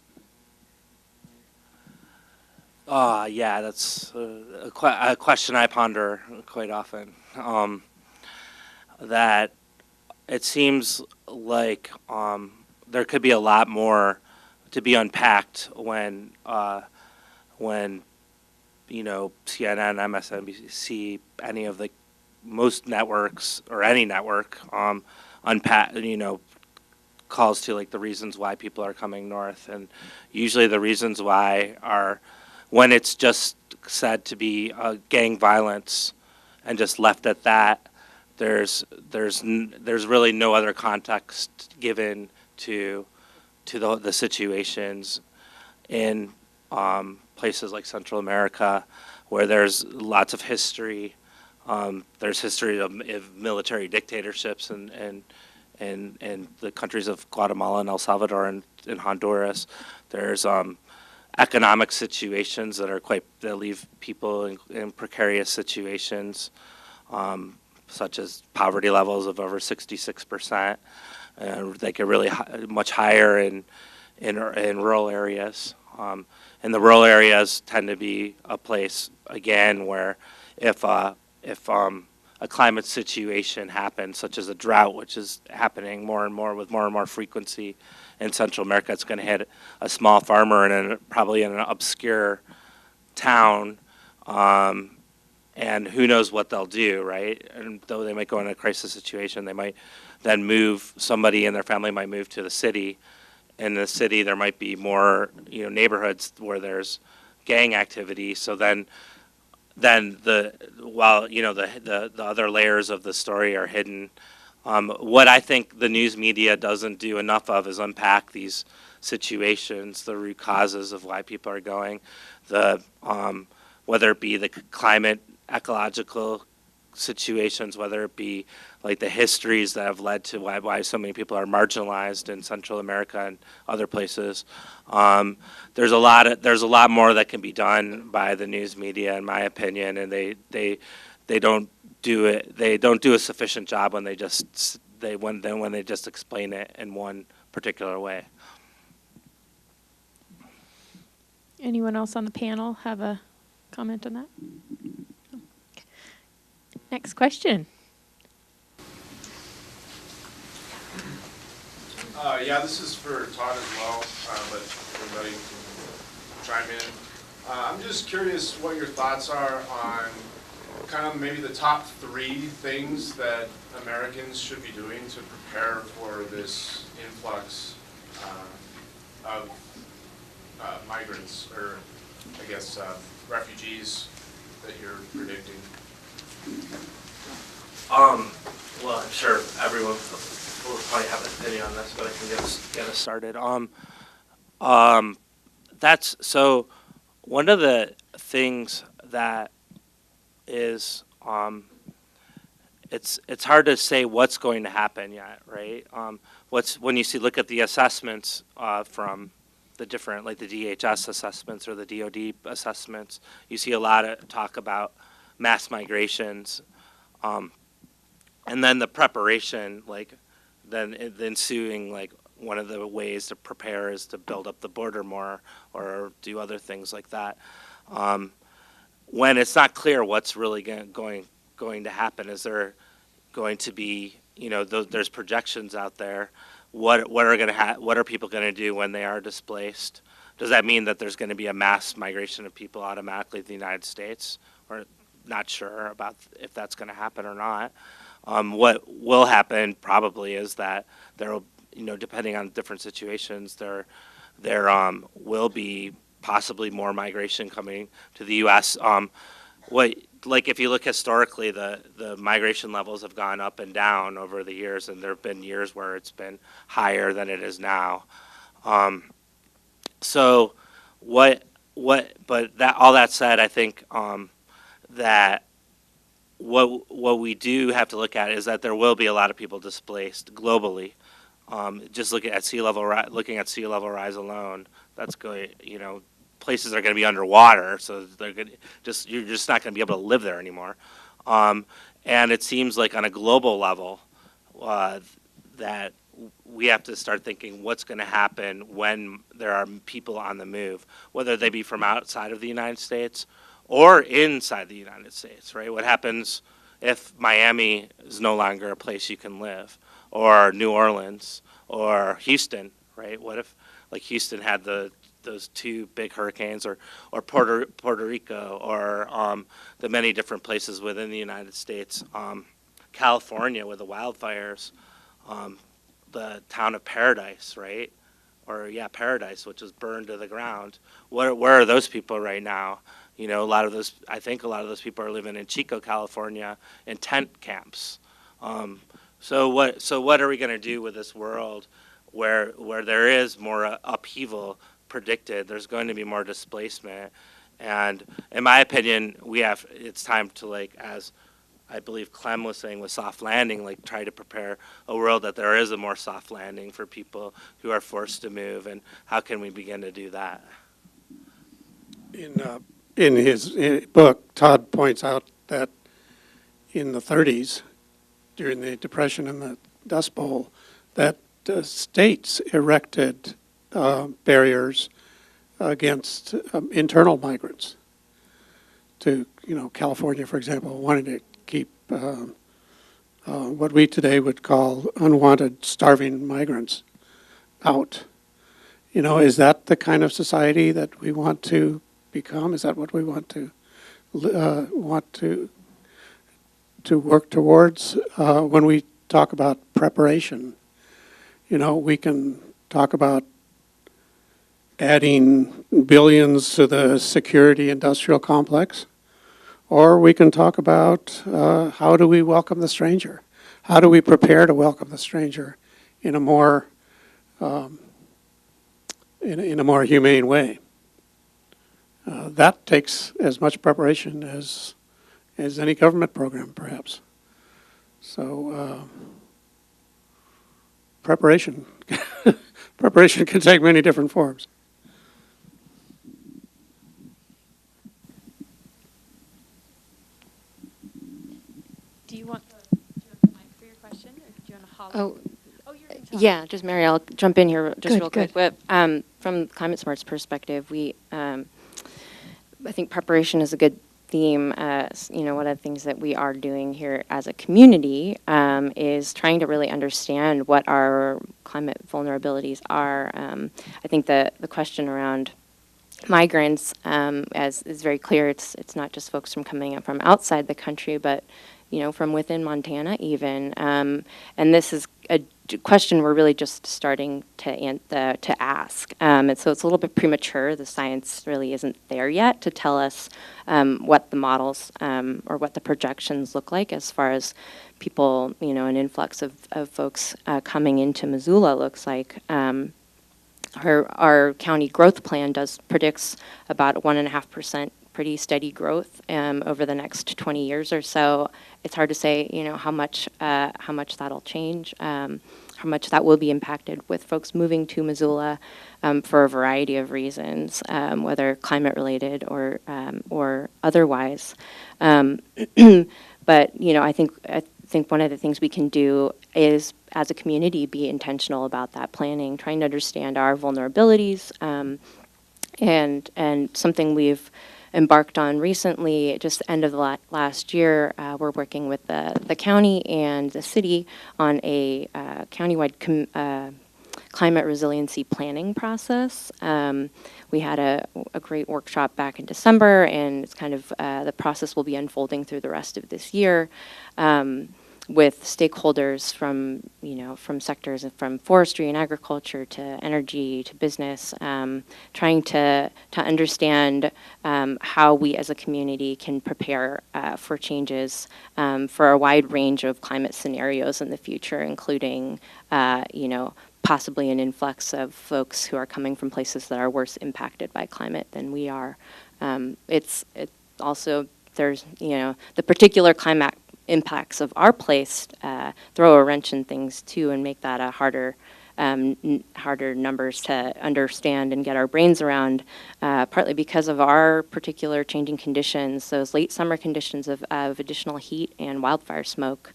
Yeah, that's a question I ponder quite often. That it seems like there could be a lot more to be unpacked when you know, CNN, MSNBC, any of the most networks or any network unpack, you know, calls to like the reasons why people are coming north, and usually the reasons why are when it's just said to be gang violence and just left at that, there's really no other context given to the situations in places like Central America, where there's lots of history. There's history of military dictatorships and the countries of Guatemala and El Salvador and Honduras. There's economic situations that leave people in precarious situations, such as poverty levels of over 66%. They get really much higher in rural areas. And the rural areas tend to be a place, again, where if a climate situation happens, such as a drought, which is happening more and more with more and more frequency in Central America, it's going to hit a small farmer probably in an obscure town, and who knows what they'll do, right? And though they might go in a crisis situation, they might then move. Somebody in their family might move to the city. In the city, there might be more, neighborhoods where there's gang activity. So then the other layers of the story are hidden. What I think the news media doesn't do enough of is unpack these situations, the root causes of why people are going, whether it be the climate, ecological situations, whether it be like the histories that have led to why so many people are marginalized in Central America and other places. There's a lot more that can be done by the news media, in my opinion, and they don't do it. They don't do a sufficient job when they just explain it in one particular way. Anyone else on the panel have a comment on that? Next question. Yeah, this is for Todd as well, but everybody can chime in. I'm just curious what your thoughts are on kind of maybe the top 3 things that Americans should be doing to prepare for this influx of migrants, or I guess refugees that you're predicting. Well, I'm sure everyone will probably have an opinion on this, but I can get us started. That's so. One of the things that is, it's hard to say what's going to happen yet, right? When you look at the assessments from the different, like the DHS assessments or the DOD assessments, you see a lot of talk about mass migrations, and then the preparation, like then the ensuing, like one of the ways to prepare is to build up the border more or do other things like that. When it's not clear what's really going to happen, is there going to be, there's projections out there. What are people going to do when they are displaced? Does that mean that there's going to be a mass migration of people automatically to the United States? Or not sure about if that's going to happen or not. What will happen probably is that there will, depending on different situations, there will be possibly more migration coming to the U.S. If you look historically, the migration levels have gone up and down over the years, and there have been years where it's been higher than it is now. But all that said, I think that what we do have to look at is that there will be a lot of people displaced globally. Just looking at sea level rise alone, that's going. Places are going to be underwater, so you're just not going to be able to live there anymore. And it seems like on a global level that we have to start thinking what's going to happen when there are people on the move, whether they be from outside of the United States or inside the United States, right? What happens if Miami is no longer a place you can live, or New Orleans, or Houston, right? What if, like, Houston had those 2 big hurricanes, or Puerto Rico, or the many different places within the United States, California with the wildfires, the town of Paradise, right? Paradise, which was burned to the ground. Where are those people right now? You know, I think a lot of those people are living in Chico, California, in tent camps. So what are we going to do with this world where there is more upheaval predicted? There's going to be more displacement, and in my opinion, it's time to, like, as I believe Clem was saying with soft landing, like, try to prepare a world that there is a more soft landing for people who are forced to move, and how can we begin to do that? In his book, Todd points out that in the 30s, during the Depression and the Dust Bowl, that states erected barriers against internal migrants. To, California, for example, wanted to keep what we today would call unwanted starving migrants out. Is that the kind of society that we want to become? Is that what we want to work towards? When we talk about preparation, we can talk about adding billions to the security industrial complex, or we can talk about how do we welcome the stranger? How do we prepare to welcome the stranger in a more in a more humane way? That takes as much preparation as any government program, perhaps. So preparation can take many different forms. Do you want the mic for your question, or do you want to holler? You're going to talk. Yeah, just Mary, I'll jump in here just real Good. quick. From Climate Smart's perspective, I think preparation is a good theme. One of the things that we are doing here as a community is trying to really understand what our climate vulnerabilities are. I think the question around migrants, as is very clear, it's not just folks coming up from outside the country, but from within Montana even. And this is a question we're really just starting to ask. And so it's a little bit premature. The science really isn't there yet to tell us what the models or what the projections look like as far as people, an influx of folks coming into Missoula looks like. Our county growth plan predicts about 1.5% pretty steady growth over the next 20 years or so. It's hard to say, how much that'll change, how much that will be impacted with folks moving to Missoula for a variety of reasons, whether climate related or otherwise. But I think one of the things we can do is, as a community, be intentional about that planning, trying to understand our vulnerabilities, and something we've embarked on recently, just end of the last year. We're working with the county and the city on a countywide climate resiliency planning process. We had a great workshop back in December, and it's kind of the process will be unfolding through the rest of this year. With stakeholders from sectors from forestry and agriculture to energy to business, trying to understand how we as a community can prepare for changes for a wide range of climate scenarios in the future, including possibly an influx of folks who are coming from places that are worse impacted by climate than we are. It's also, there's the particular climate impacts of our place throw a wrench in things too, and make that a harder numbers to understand and get our brains around, partly because of our particular changing conditions, those late summer conditions of additional heat and wildfire smoke.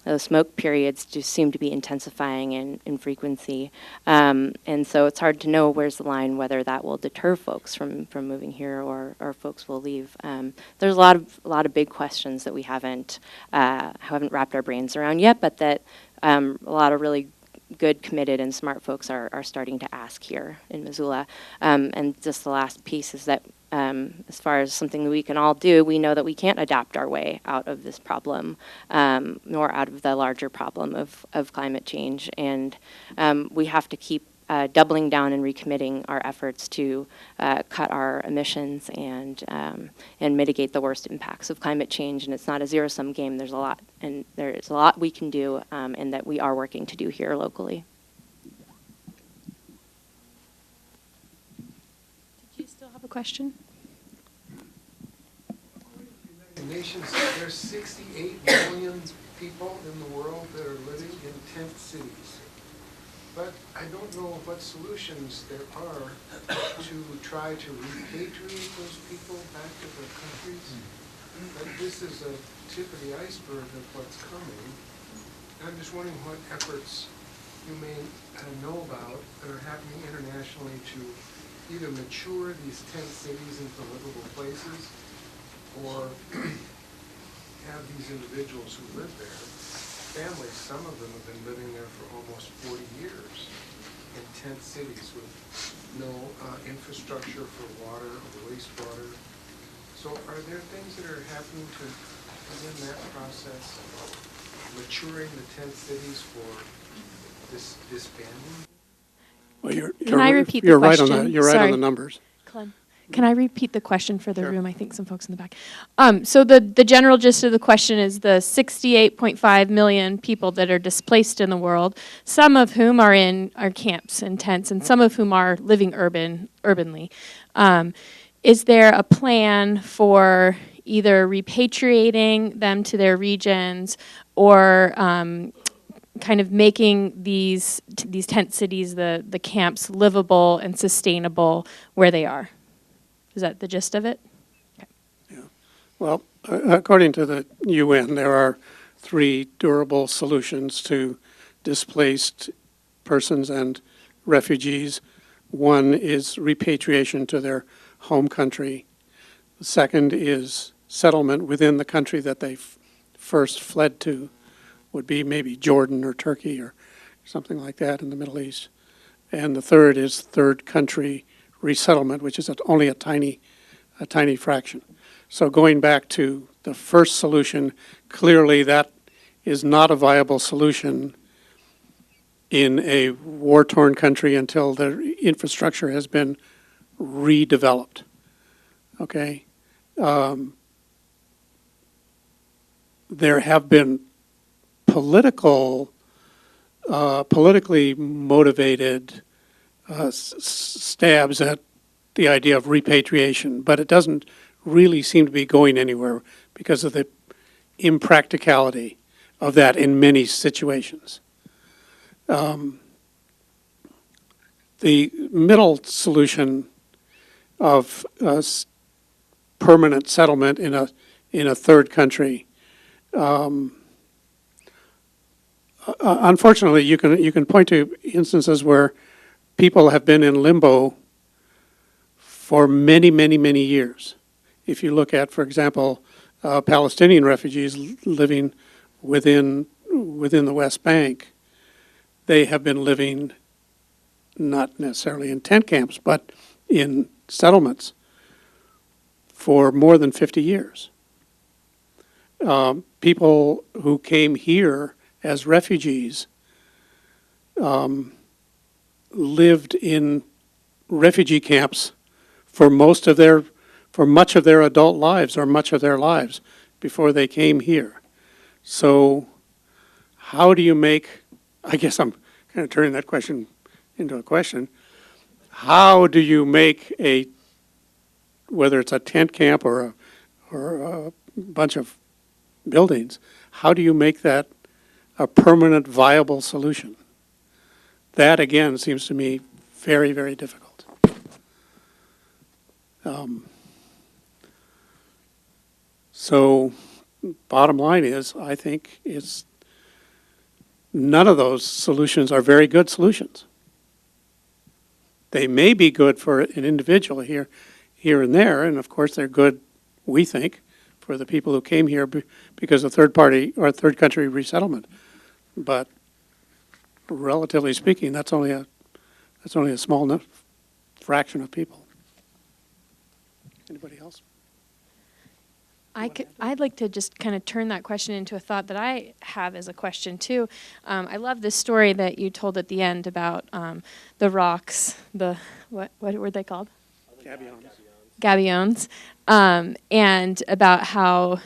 Those smoke periods just seem to be intensifying in frequency. And so it's hard to know where's the line, whether that will deter folks from moving here or folks will leave. There's a lot of big questions that we haven't wrapped our brains around yet, but that a lot of really good, committed, and smart folks are starting to ask here in Missoula. And just the last piece is that as far as something that we can all do, we know that we can't adapt our way out of this problem, nor out of the larger problem of climate change. And we have to keep doubling down and recommitting our efforts to cut our emissions and mitigate the worst impacts of climate change. And it's not a zero-sum game. There's a lot, and there's a lot we can do, and that we are working to do here locally. Did you still have a question? Nations, there's 68 million people in the world that are living in tent cities. But I don't know what solutions there are to try to repatriate those people back to their countries. But this is a tip of the iceberg of what's coming. And I'm just wondering what efforts you may know about that are happening internationally to either mature these tent cities into livable places or have these individuals who live there, families, some of them have been living there for almost 40 years in tent cities with no infrastructure for water or wastewater. So are there things that are happening to begin that process of maturing the tent cities for this disbanding? Well, Can I repeat the you're right on question? that. You're right on Sorry. the numbers. Clem, can I repeat the question for the Sure. room? I think some folks in the back. So the general gist of the question is the 68.5 million people that are displaced in the world, some of whom are in our camps and tents, and some of whom are living urbanly. Is there a plan for either repatriating them to their regions or kind of making these tent cities, the camps, livable and sustainable where they are? Is that the gist of it? Well, according to the UN, there are 3 durable solutions to displaced persons and refugees. One is repatriation to their home country. The second is settlement within the country that they first fled to, would be maybe Jordan or Turkey or something like that in the Middle East. And the third is third country resettlement, which is only a tiny fraction. So going back to the first solution, clearly that is not a viable solution in a war-torn country until the infrastructure has been redeveloped. Okay? There have been politically motivated stabs at the idea of repatriation, but it doesn't really seem to be going anywhere because of the impracticality of that in many situations. The middle solution of permanent settlement in a third country, unfortunately, you can point to instances where people have been in limbo for many, many, many years. If you look at, for example, Palestinian refugees living within the West Bank, they have been living not necessarily in tent camps, but in settlements for more than 50 years. People who came here as refugees lived in refugee camps for much of their adult lives or much of their lives before they came here. So how do you make, I guess I'm kind of turning that question into a question, how do you make whether it's a tent camp or a bunch of buildings, how do you make that a permanent viable solution? That again seems to me very, very difficult. So bottom line is, I think none of those solutions are very good solutions. They may be good for an individual here and there, and of course they're good, we think, for the people who came here because of third party or third country resettlement. But relatively speaking, that's only a small enough fraction of people. Anybody else? I'd like to just kind of turn that question into a thought that I have as a question too. I love this story that you told at the end about the rocks, what were they called? Gabions. And about how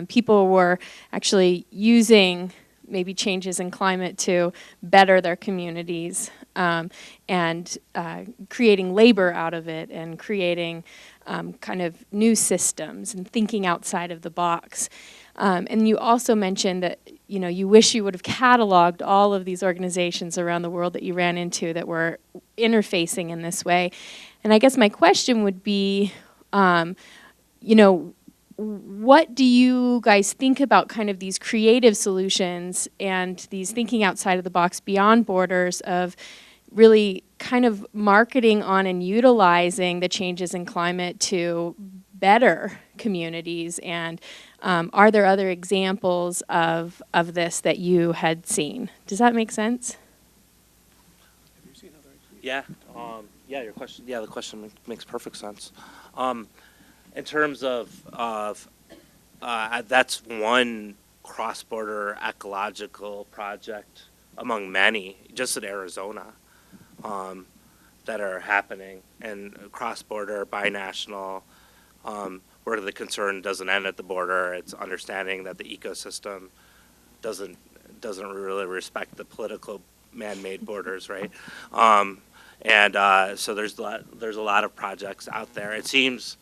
people were actually using maybe changes in climate to better their communities, and creating labor out of it, and creating kind of new systems and thinking outside of the box. And you also mentioned that you wish you would have cataloged all of these organizations around the world that you ran into that were interfacing in this way. And I guess my question would be, what do you guys think about kind of these creative solutions and these thinking outside of the box beyond borders of really kind of marketing on and utilizing the changes in climate to better communities? And are there other examples of this that you had seen? Does that make sense? Yeah. The question makes perfect sense. In terms of that's one cross-border ecological project among many, just in Arizona, that are happening, and cross-border, binational, where the concern doesn't end at the border. It's understanding that the ecosystem doesn't really respect the political man-made borders, right? So there's a lot of projects out there. It seems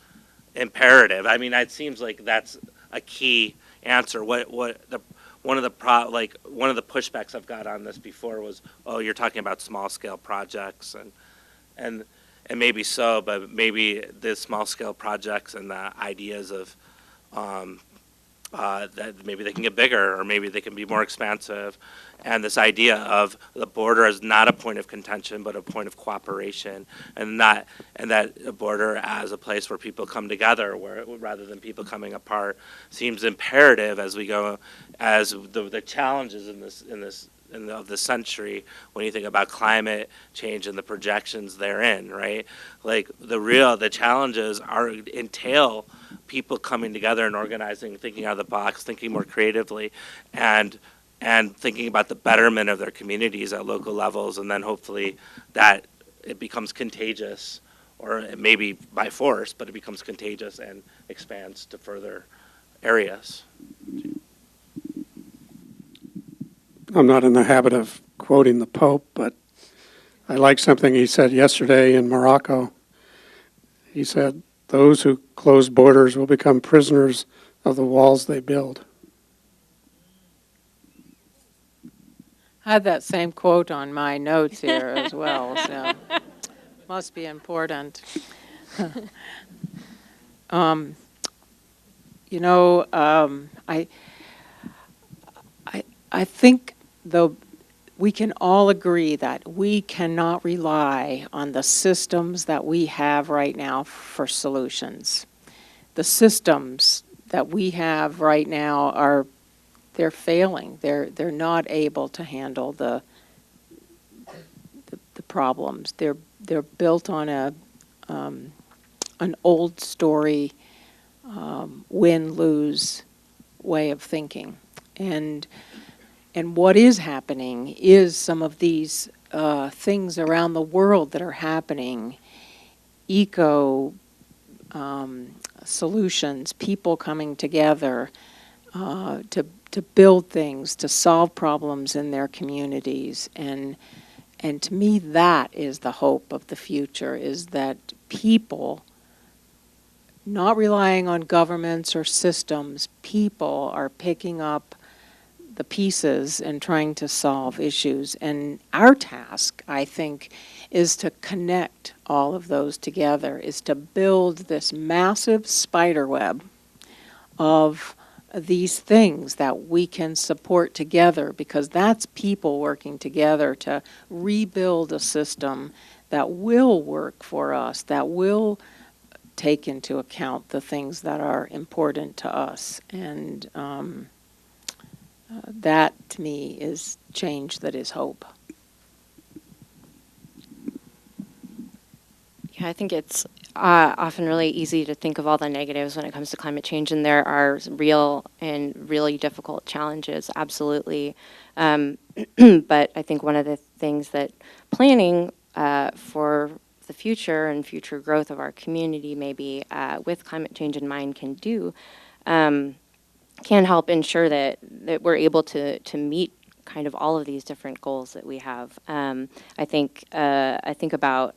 imperative. I mean, it seems like that's a key answer. One of the pushbacks I've got on this before was, oh, you're talking about small scale projects, and maybe so, but maybe the small scale projects and the ideas of that maybe they can get bigger, or maybe they can be more expansive. And this idea of the border as not a point of contention, but a point of cooperation, and that a border as a place where people come together, rather than people coming apart, seems imperative as we go, as the challenges of the century, when you think about climate change and the projections therein, right? Like the challenges entail people coming together and organizing, thinking out of the box, thinking more creatively, and thinking about the betterment of their communities at local levels, and then hopefully that it becomes contagious, or maybe by force, but it becomes contagious and expands to further areas. I'm not in the habit of quoting the Pope, but I like something he said yesterday in Morocco. He said, "Those who close borders will become prisoners of the walls they build." I had that same quote on my notes here as well, so must be important. I think, though, we can all agree that we cannot rely on the systems that we have right now for solutions. The systems that we have right now they're failing. They're not able to handle the problems. They're built on an old story, win-lose way of thinking. And what is happening is some of these things around the world that are happening, eco solutions, people coming together to build things, to solve problems in their communities. And to me, that is the hope of the future, is that people, not relying on governments or systems, people are picking up the pieces and trying to solve issues. And our task, I think, is to connect all of those together, is to build this massive spider web of these things that we can support together, because that's people working together to rebuild a system that will work for us, that will take into account the things that are important to us. And that, to me, is change that is hope. Yeah, I think it's often really easy to think of all the negatives when it comes to climate change, and there are real and really difficult challenges, absolutely. But I think one of the things that planning for the future and future growth of our community, maybe with climate change in mind, can do, can help ensure that we're able to meet kind of all of these different goals that we have. I think about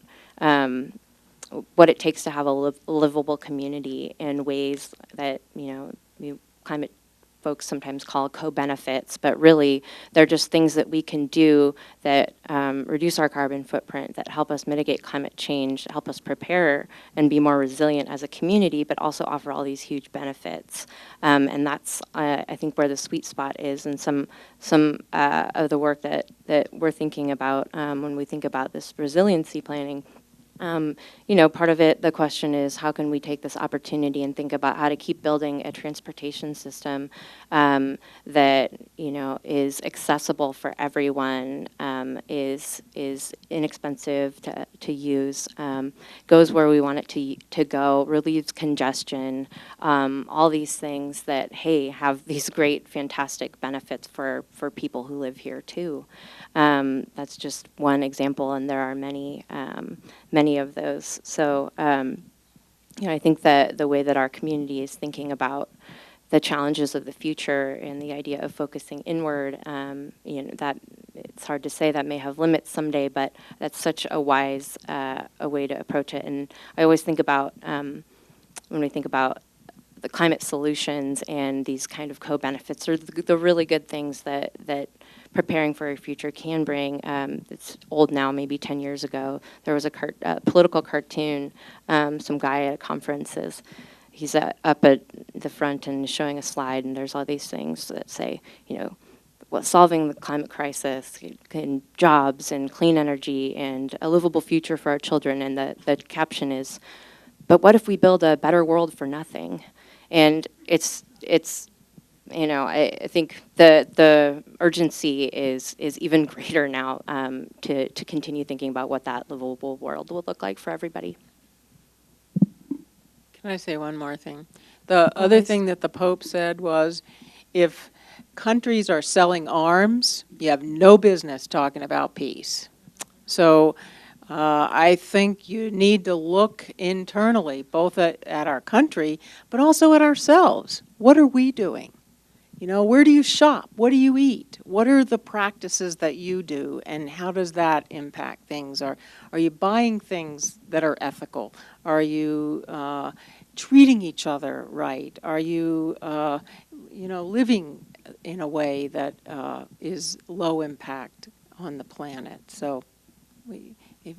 what it takes to have a livable community in ways that, climate folks sometimes call co-benefits, but really they're just things that we can do that reduce our carbon footprint, that help us mitigate climate change, help us prepare and be more resilient as a community, but also offer all these huge benefits. And that's, I think, where the sweet spot is, and some of the work that we're thinking about when we think about this resiliency planning. Part of it, the question is, how can we take this opportunity and think about how to keep building a transportation system that, is accessible for everyone, is inexpensive to use, goes where we want it to go, relieves congestion, all these things that, hey, have these great, fantastic benefits for people who live here too. That's just one example, and there are many of those. So, I think that the way that our community is thinking about the challenges of the future and the idea of focusing inward, that it's hard to say, that may have limits someday, but that's such a wise a way to approach it. And I always think about, when we think about the climate solutions and these kind of co-benefits, or the really good things that preparing for a future can bring. It's old now, maybe 10 years ago. There was a political cartoon, some guy at a conference he's up at the front and showing a slide, and there's all these things that say, solving the climate crisis, and jobs and clean energy and a livable future for our children. And the caption is, but what if we build a better world for nothing? And it's I think the urgency is even greater now to continue thinking about what that livable world will look like for everybody. Can I say one more thing? The other thing that the Pope said was, if countries are selling arms, you have no business talking about peace. So I think you need to look internally, both at our country, but also at ourselves. What are we doing? Where do you shop? What do you eat? What are the practices that you do, and how does that impact things? Are you buying things that are ethical? Are you treating each other right? Are you, living in a way that is low impact on the planet? So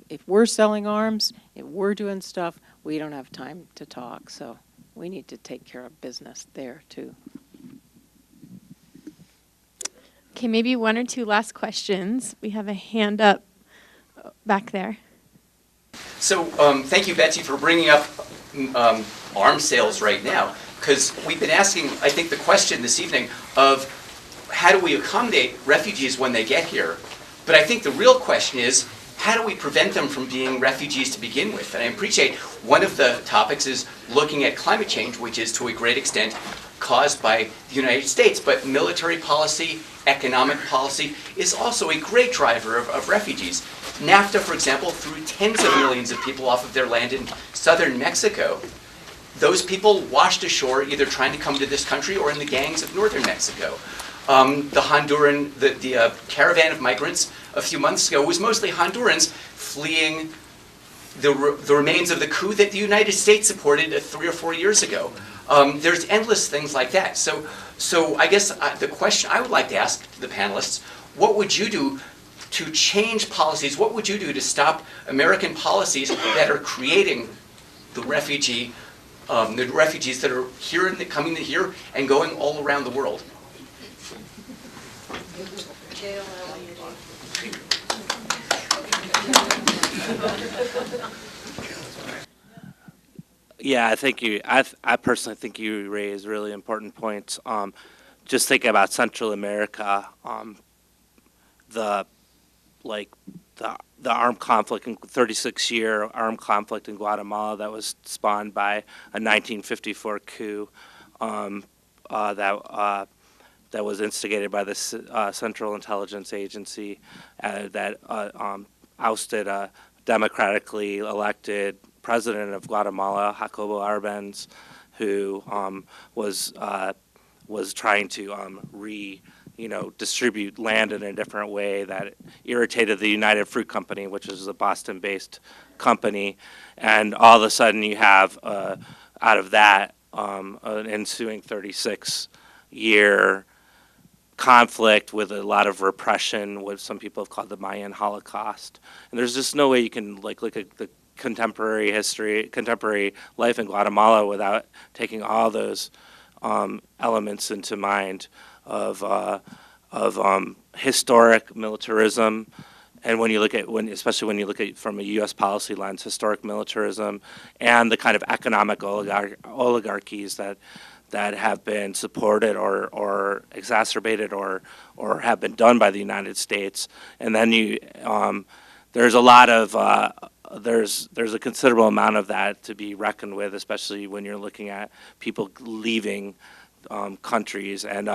if we're selling arms, if we're doing stuff, we don't have time to talk. So we need to take care of business there too. Okay, maybe one or two last questions. We have a hand up back there. So thank you, Betsy, for bringing up arms sales right now, because we've been asking, I think, the question this evening of how do we accommodate refugees when they get here? But I think the real question is, how do we prevent them from being refugees to begin with? And I appreciate one of the topics is looking at climate change, which is to a great extent caused by the United States, but military policy, economic policy is also a great driver of refugees. NAFTA, for example, threw tens of millions of people off of their land in southern Mexico. Those people washed ashore either trying to come to this country or in the gangs of northern Mexico. The Honduran, the caravan of migrants a few months ago was mostly Hondurans fleeing the remains of the coup that the United States supported 3 or 4 years ago. There's endless things like that. So I guess the question I would like to ask the panelists, what would you do to change policies? What would you do to stop American policies that are creating the refugees that are here and coming to here and going all around the world? Yeah, I personally think you raise really important points. Just thinking about Central America, the like the armed conflict, 36-year armed conflict in Guatemala that was spawned by a 1954 coup that was instigated by the Central Intelligence Agency that ousted a democratically elected president of Guatemala, Jacobo Arbenz, who was trying to distribute land in a different way that irritated the United Fruit Company, which is a Boston-based company. And all of a sudden you have, out of that, an ensuing 36-year conflict with a lot of repression, what some people have called the Mayan Holocaust. And there's just no way you can look at the contemporary history, contemporary life in Guatemala without taking all those elements into mind of historic militarism. And when you look at, especially when you look at from a U.S. policy lens, historic militarism and the kind of economic oligarchies that have been supported or exacerbated or have been done by the United States. And then there's a lot of there's a considerable amount of that to be reckoned with, especially when you're looking at people leaving countries. And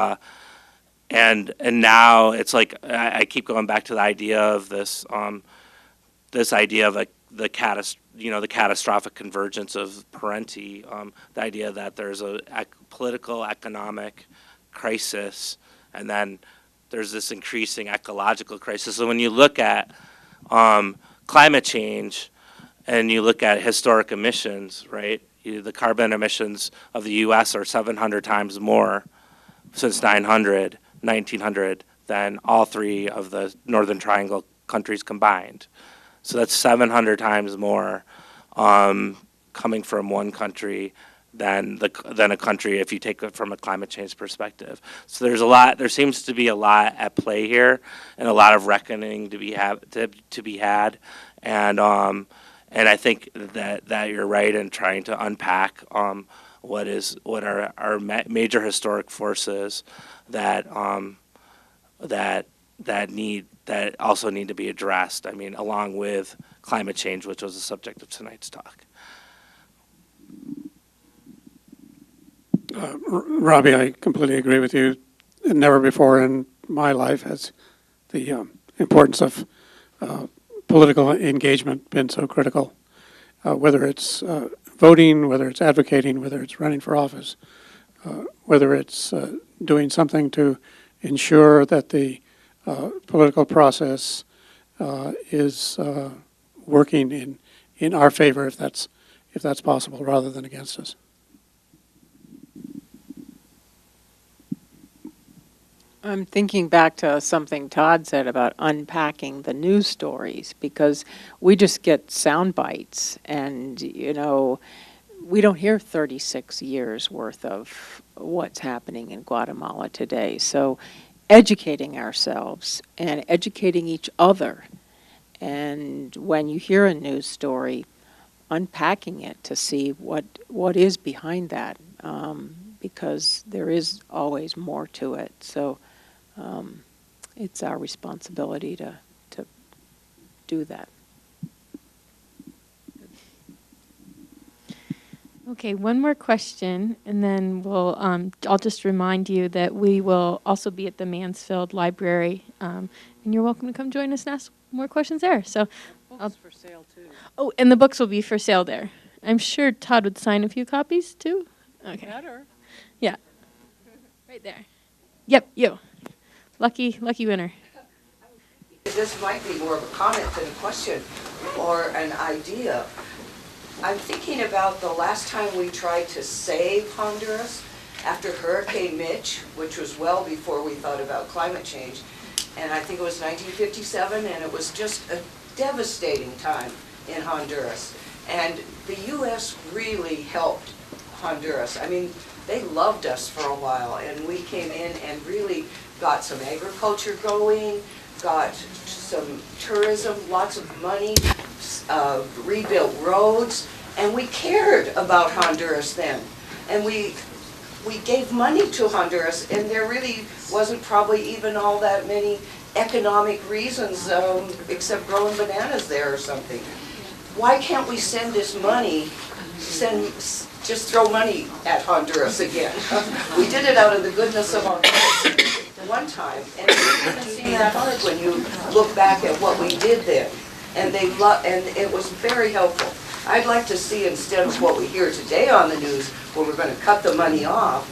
now it's like I keep going back to the idea of this idea of the catastrophic convergence of parenti, the idea that there's a political economic crisis, and then there's this increasing ecological crisis. So when you look at climate change and you look at historic emissions, right? The carbon emissions of the U.S. are 700 times more since 1900 than all three of the Northern Triangle countries combined. So that's 700 times more coming from one country than a country if you take it from a climate change perspective. So there seems to be a lot at play here, and a lot of reckoning to be had. And I think that you're right in trying to unpack what are our major historic forces that also need to be addressed. I mean, along with climate change, which was the subject of tonight's talk. Robbie, I completely agree with you. Never before in my life has the importance of political engagement been so critical, whether it's voting, whether it's advocating, whether it's running for office, whether it's doing something to ensure that the political process is working in our favor, if that's possible, rather than against us. I'm thinking back to something Todd said about unpacking the news stories, because we just get sound bites, and we don't hear 36 years worth of what's happening in Guatemala today. So educating ourselves and educating each other, and when you hear a news story, unpacking it to see what is behind that, because there is always more to it. So it's our responsibility to do that. Okay, one more question, and then we'll. I'll just remind you that we will also be at the Mansfield Library, and you're welcome to come join us and ask more questions there. So, Books for sale too. Oh, and the books will be for sale there. I'm sure Todd would sign a few copies too. Okay. Better. Yeah. Right there. Yep, you. Lucky winner. This might be more of a comment than a question or an idea. I'm thinking about the last time we tried to save Honduras after Hurricane Mitch, which was well before we thought about climate change. And I think it was 1957, and it was just a devastating time in Honduras. And the U.S. really helped Honduras. I mean, they loved us for a while, and we came in and really got some agriculture going, got some tourism, lots of money, rebuilt roads, and we cared about Honduras then. And we gave money to Honduras, and there really wasn't probably even all that many economic reasons, except growing bananas there or something. Why can't we send this money, just throw money at Honduras again? We did it out of the goodness of our hearts one time, and it doesn't seem that hard when you look back at what we did then. And and it was very helpful. I'd like to see, instead of what we hear today on the news, where we're going to cut the money off,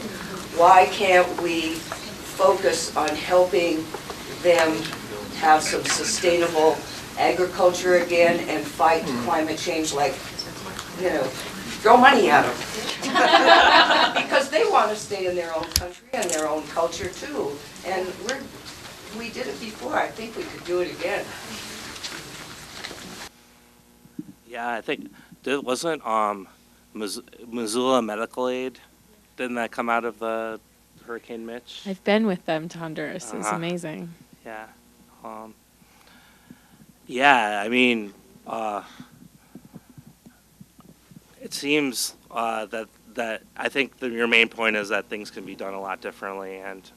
why can't we focus on helping them have some sustainable agriculture again and fight climate change, like, throw money at them. Because they want to stay in their own country and their own culture too. And we did it before. I think we could do it again. Yeah, I think, wasn't Missoula Medical Aid, didn't that come out of the Hurricane Mitch? I've been with them to Honduras. It's amazing. Yeah. Yeah, I mean, it seems that I think your main point is that things can be done a lot differently, and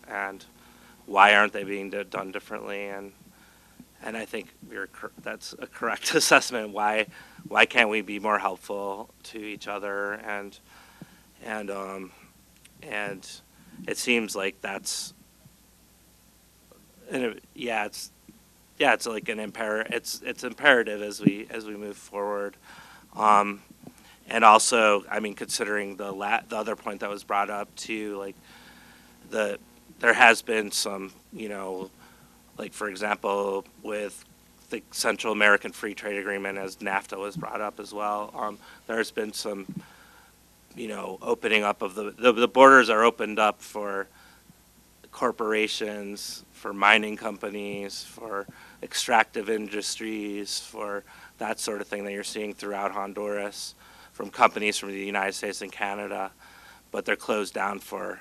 why aren't they being done differently? And I think that's a correct assessment. Why can't we be more helpful to each other? And it seems like that's, it's like an it's imperative as we move forward. And also, I mean, considering the other point that was brought up too, like there has been some, like for example, with the Central American Free Trade Agreement, as NAFTA was brought up as well, there's been some, opening up of the borders are opened up for corporations, for mining companies, for extractive industries, for that sort of thing that you're seeing throughout Honduras, from companies from the United States and Canada, but they're closed down for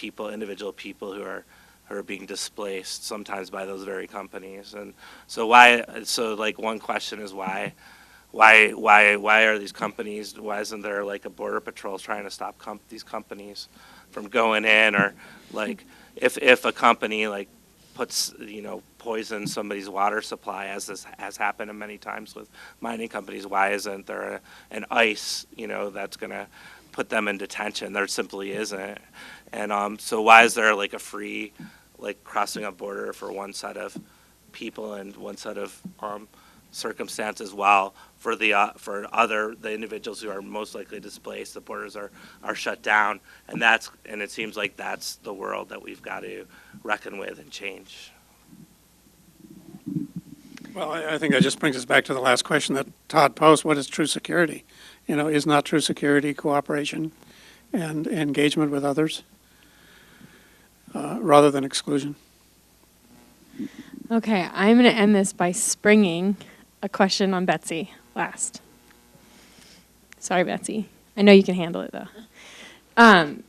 individual people who are being displaced, sometimes by those very companies. And so one question is why are these companies, why isn't there like a border patrol trying to stop these companies from going in, or like if a company like puts, poison somebody's water supply, as this has happened many times with mining companies, why isn't there an ICE, that's going to put them in detention? There simply isn't. And so why is there like a free, like crossing a border for one set of people and one set of circumstances, while for the individuals who are most likely displaced, the borders are shut down, and it seems like that's the world that we've got to reckon with and change. Well, I think that just brings us back to the last question that Todd posed. What is true security? Is not true security cooperation and engagement with others rather than exclusion? Okay, I'm going to end this by springing a question on Betsy last. Sorry, Betsy. I know you can handle it, though.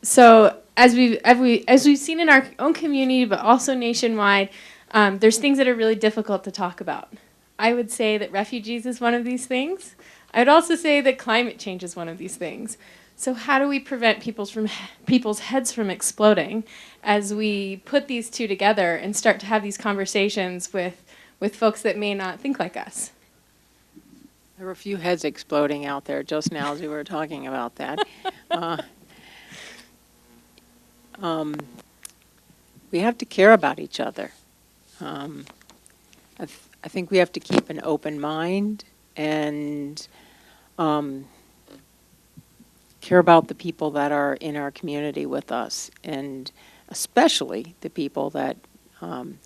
So as we've seen in our own community, but also nationwide, there's things that are really difficult to talk about. I would say that refugees is one of these things. I would also say that climate change is one of these things. So how do we prevent people's heads from exploding as we put these two together and start to have these conversations with folks that may not think like us? There were a few heads exploding out there just now as we were talking about that. We have to care about each other. I think we have to keep an open mind and care about the people that are in our community with us, and especially the people that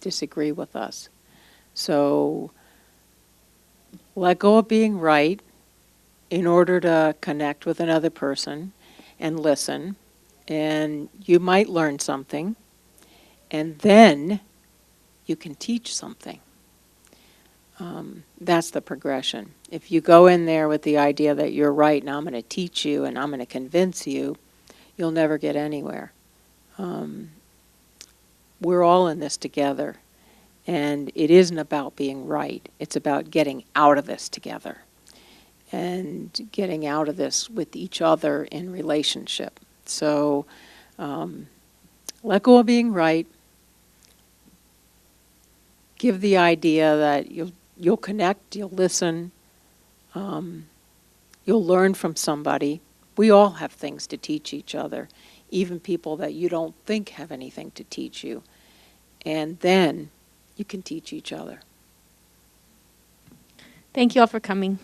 disagree with us. So let go of being right in order to connect with another person and listen, and you might learn something, and then you can teach something. That's the progression. If you go in there with the idea that you're right and I'm going to teach you and I'm going to convince you, you'll never get anywhere. We're all in this together, and it isn't about being right. It's about getting out of this together and getting out of this with each other in relationship. So let go of being right. give the idea that you'll connect, you'll listen, you'll learn from somebody. We all have things to teach each other, even people that you don't think have anything to teach you. And then you can teach each other. Thank you all for coming.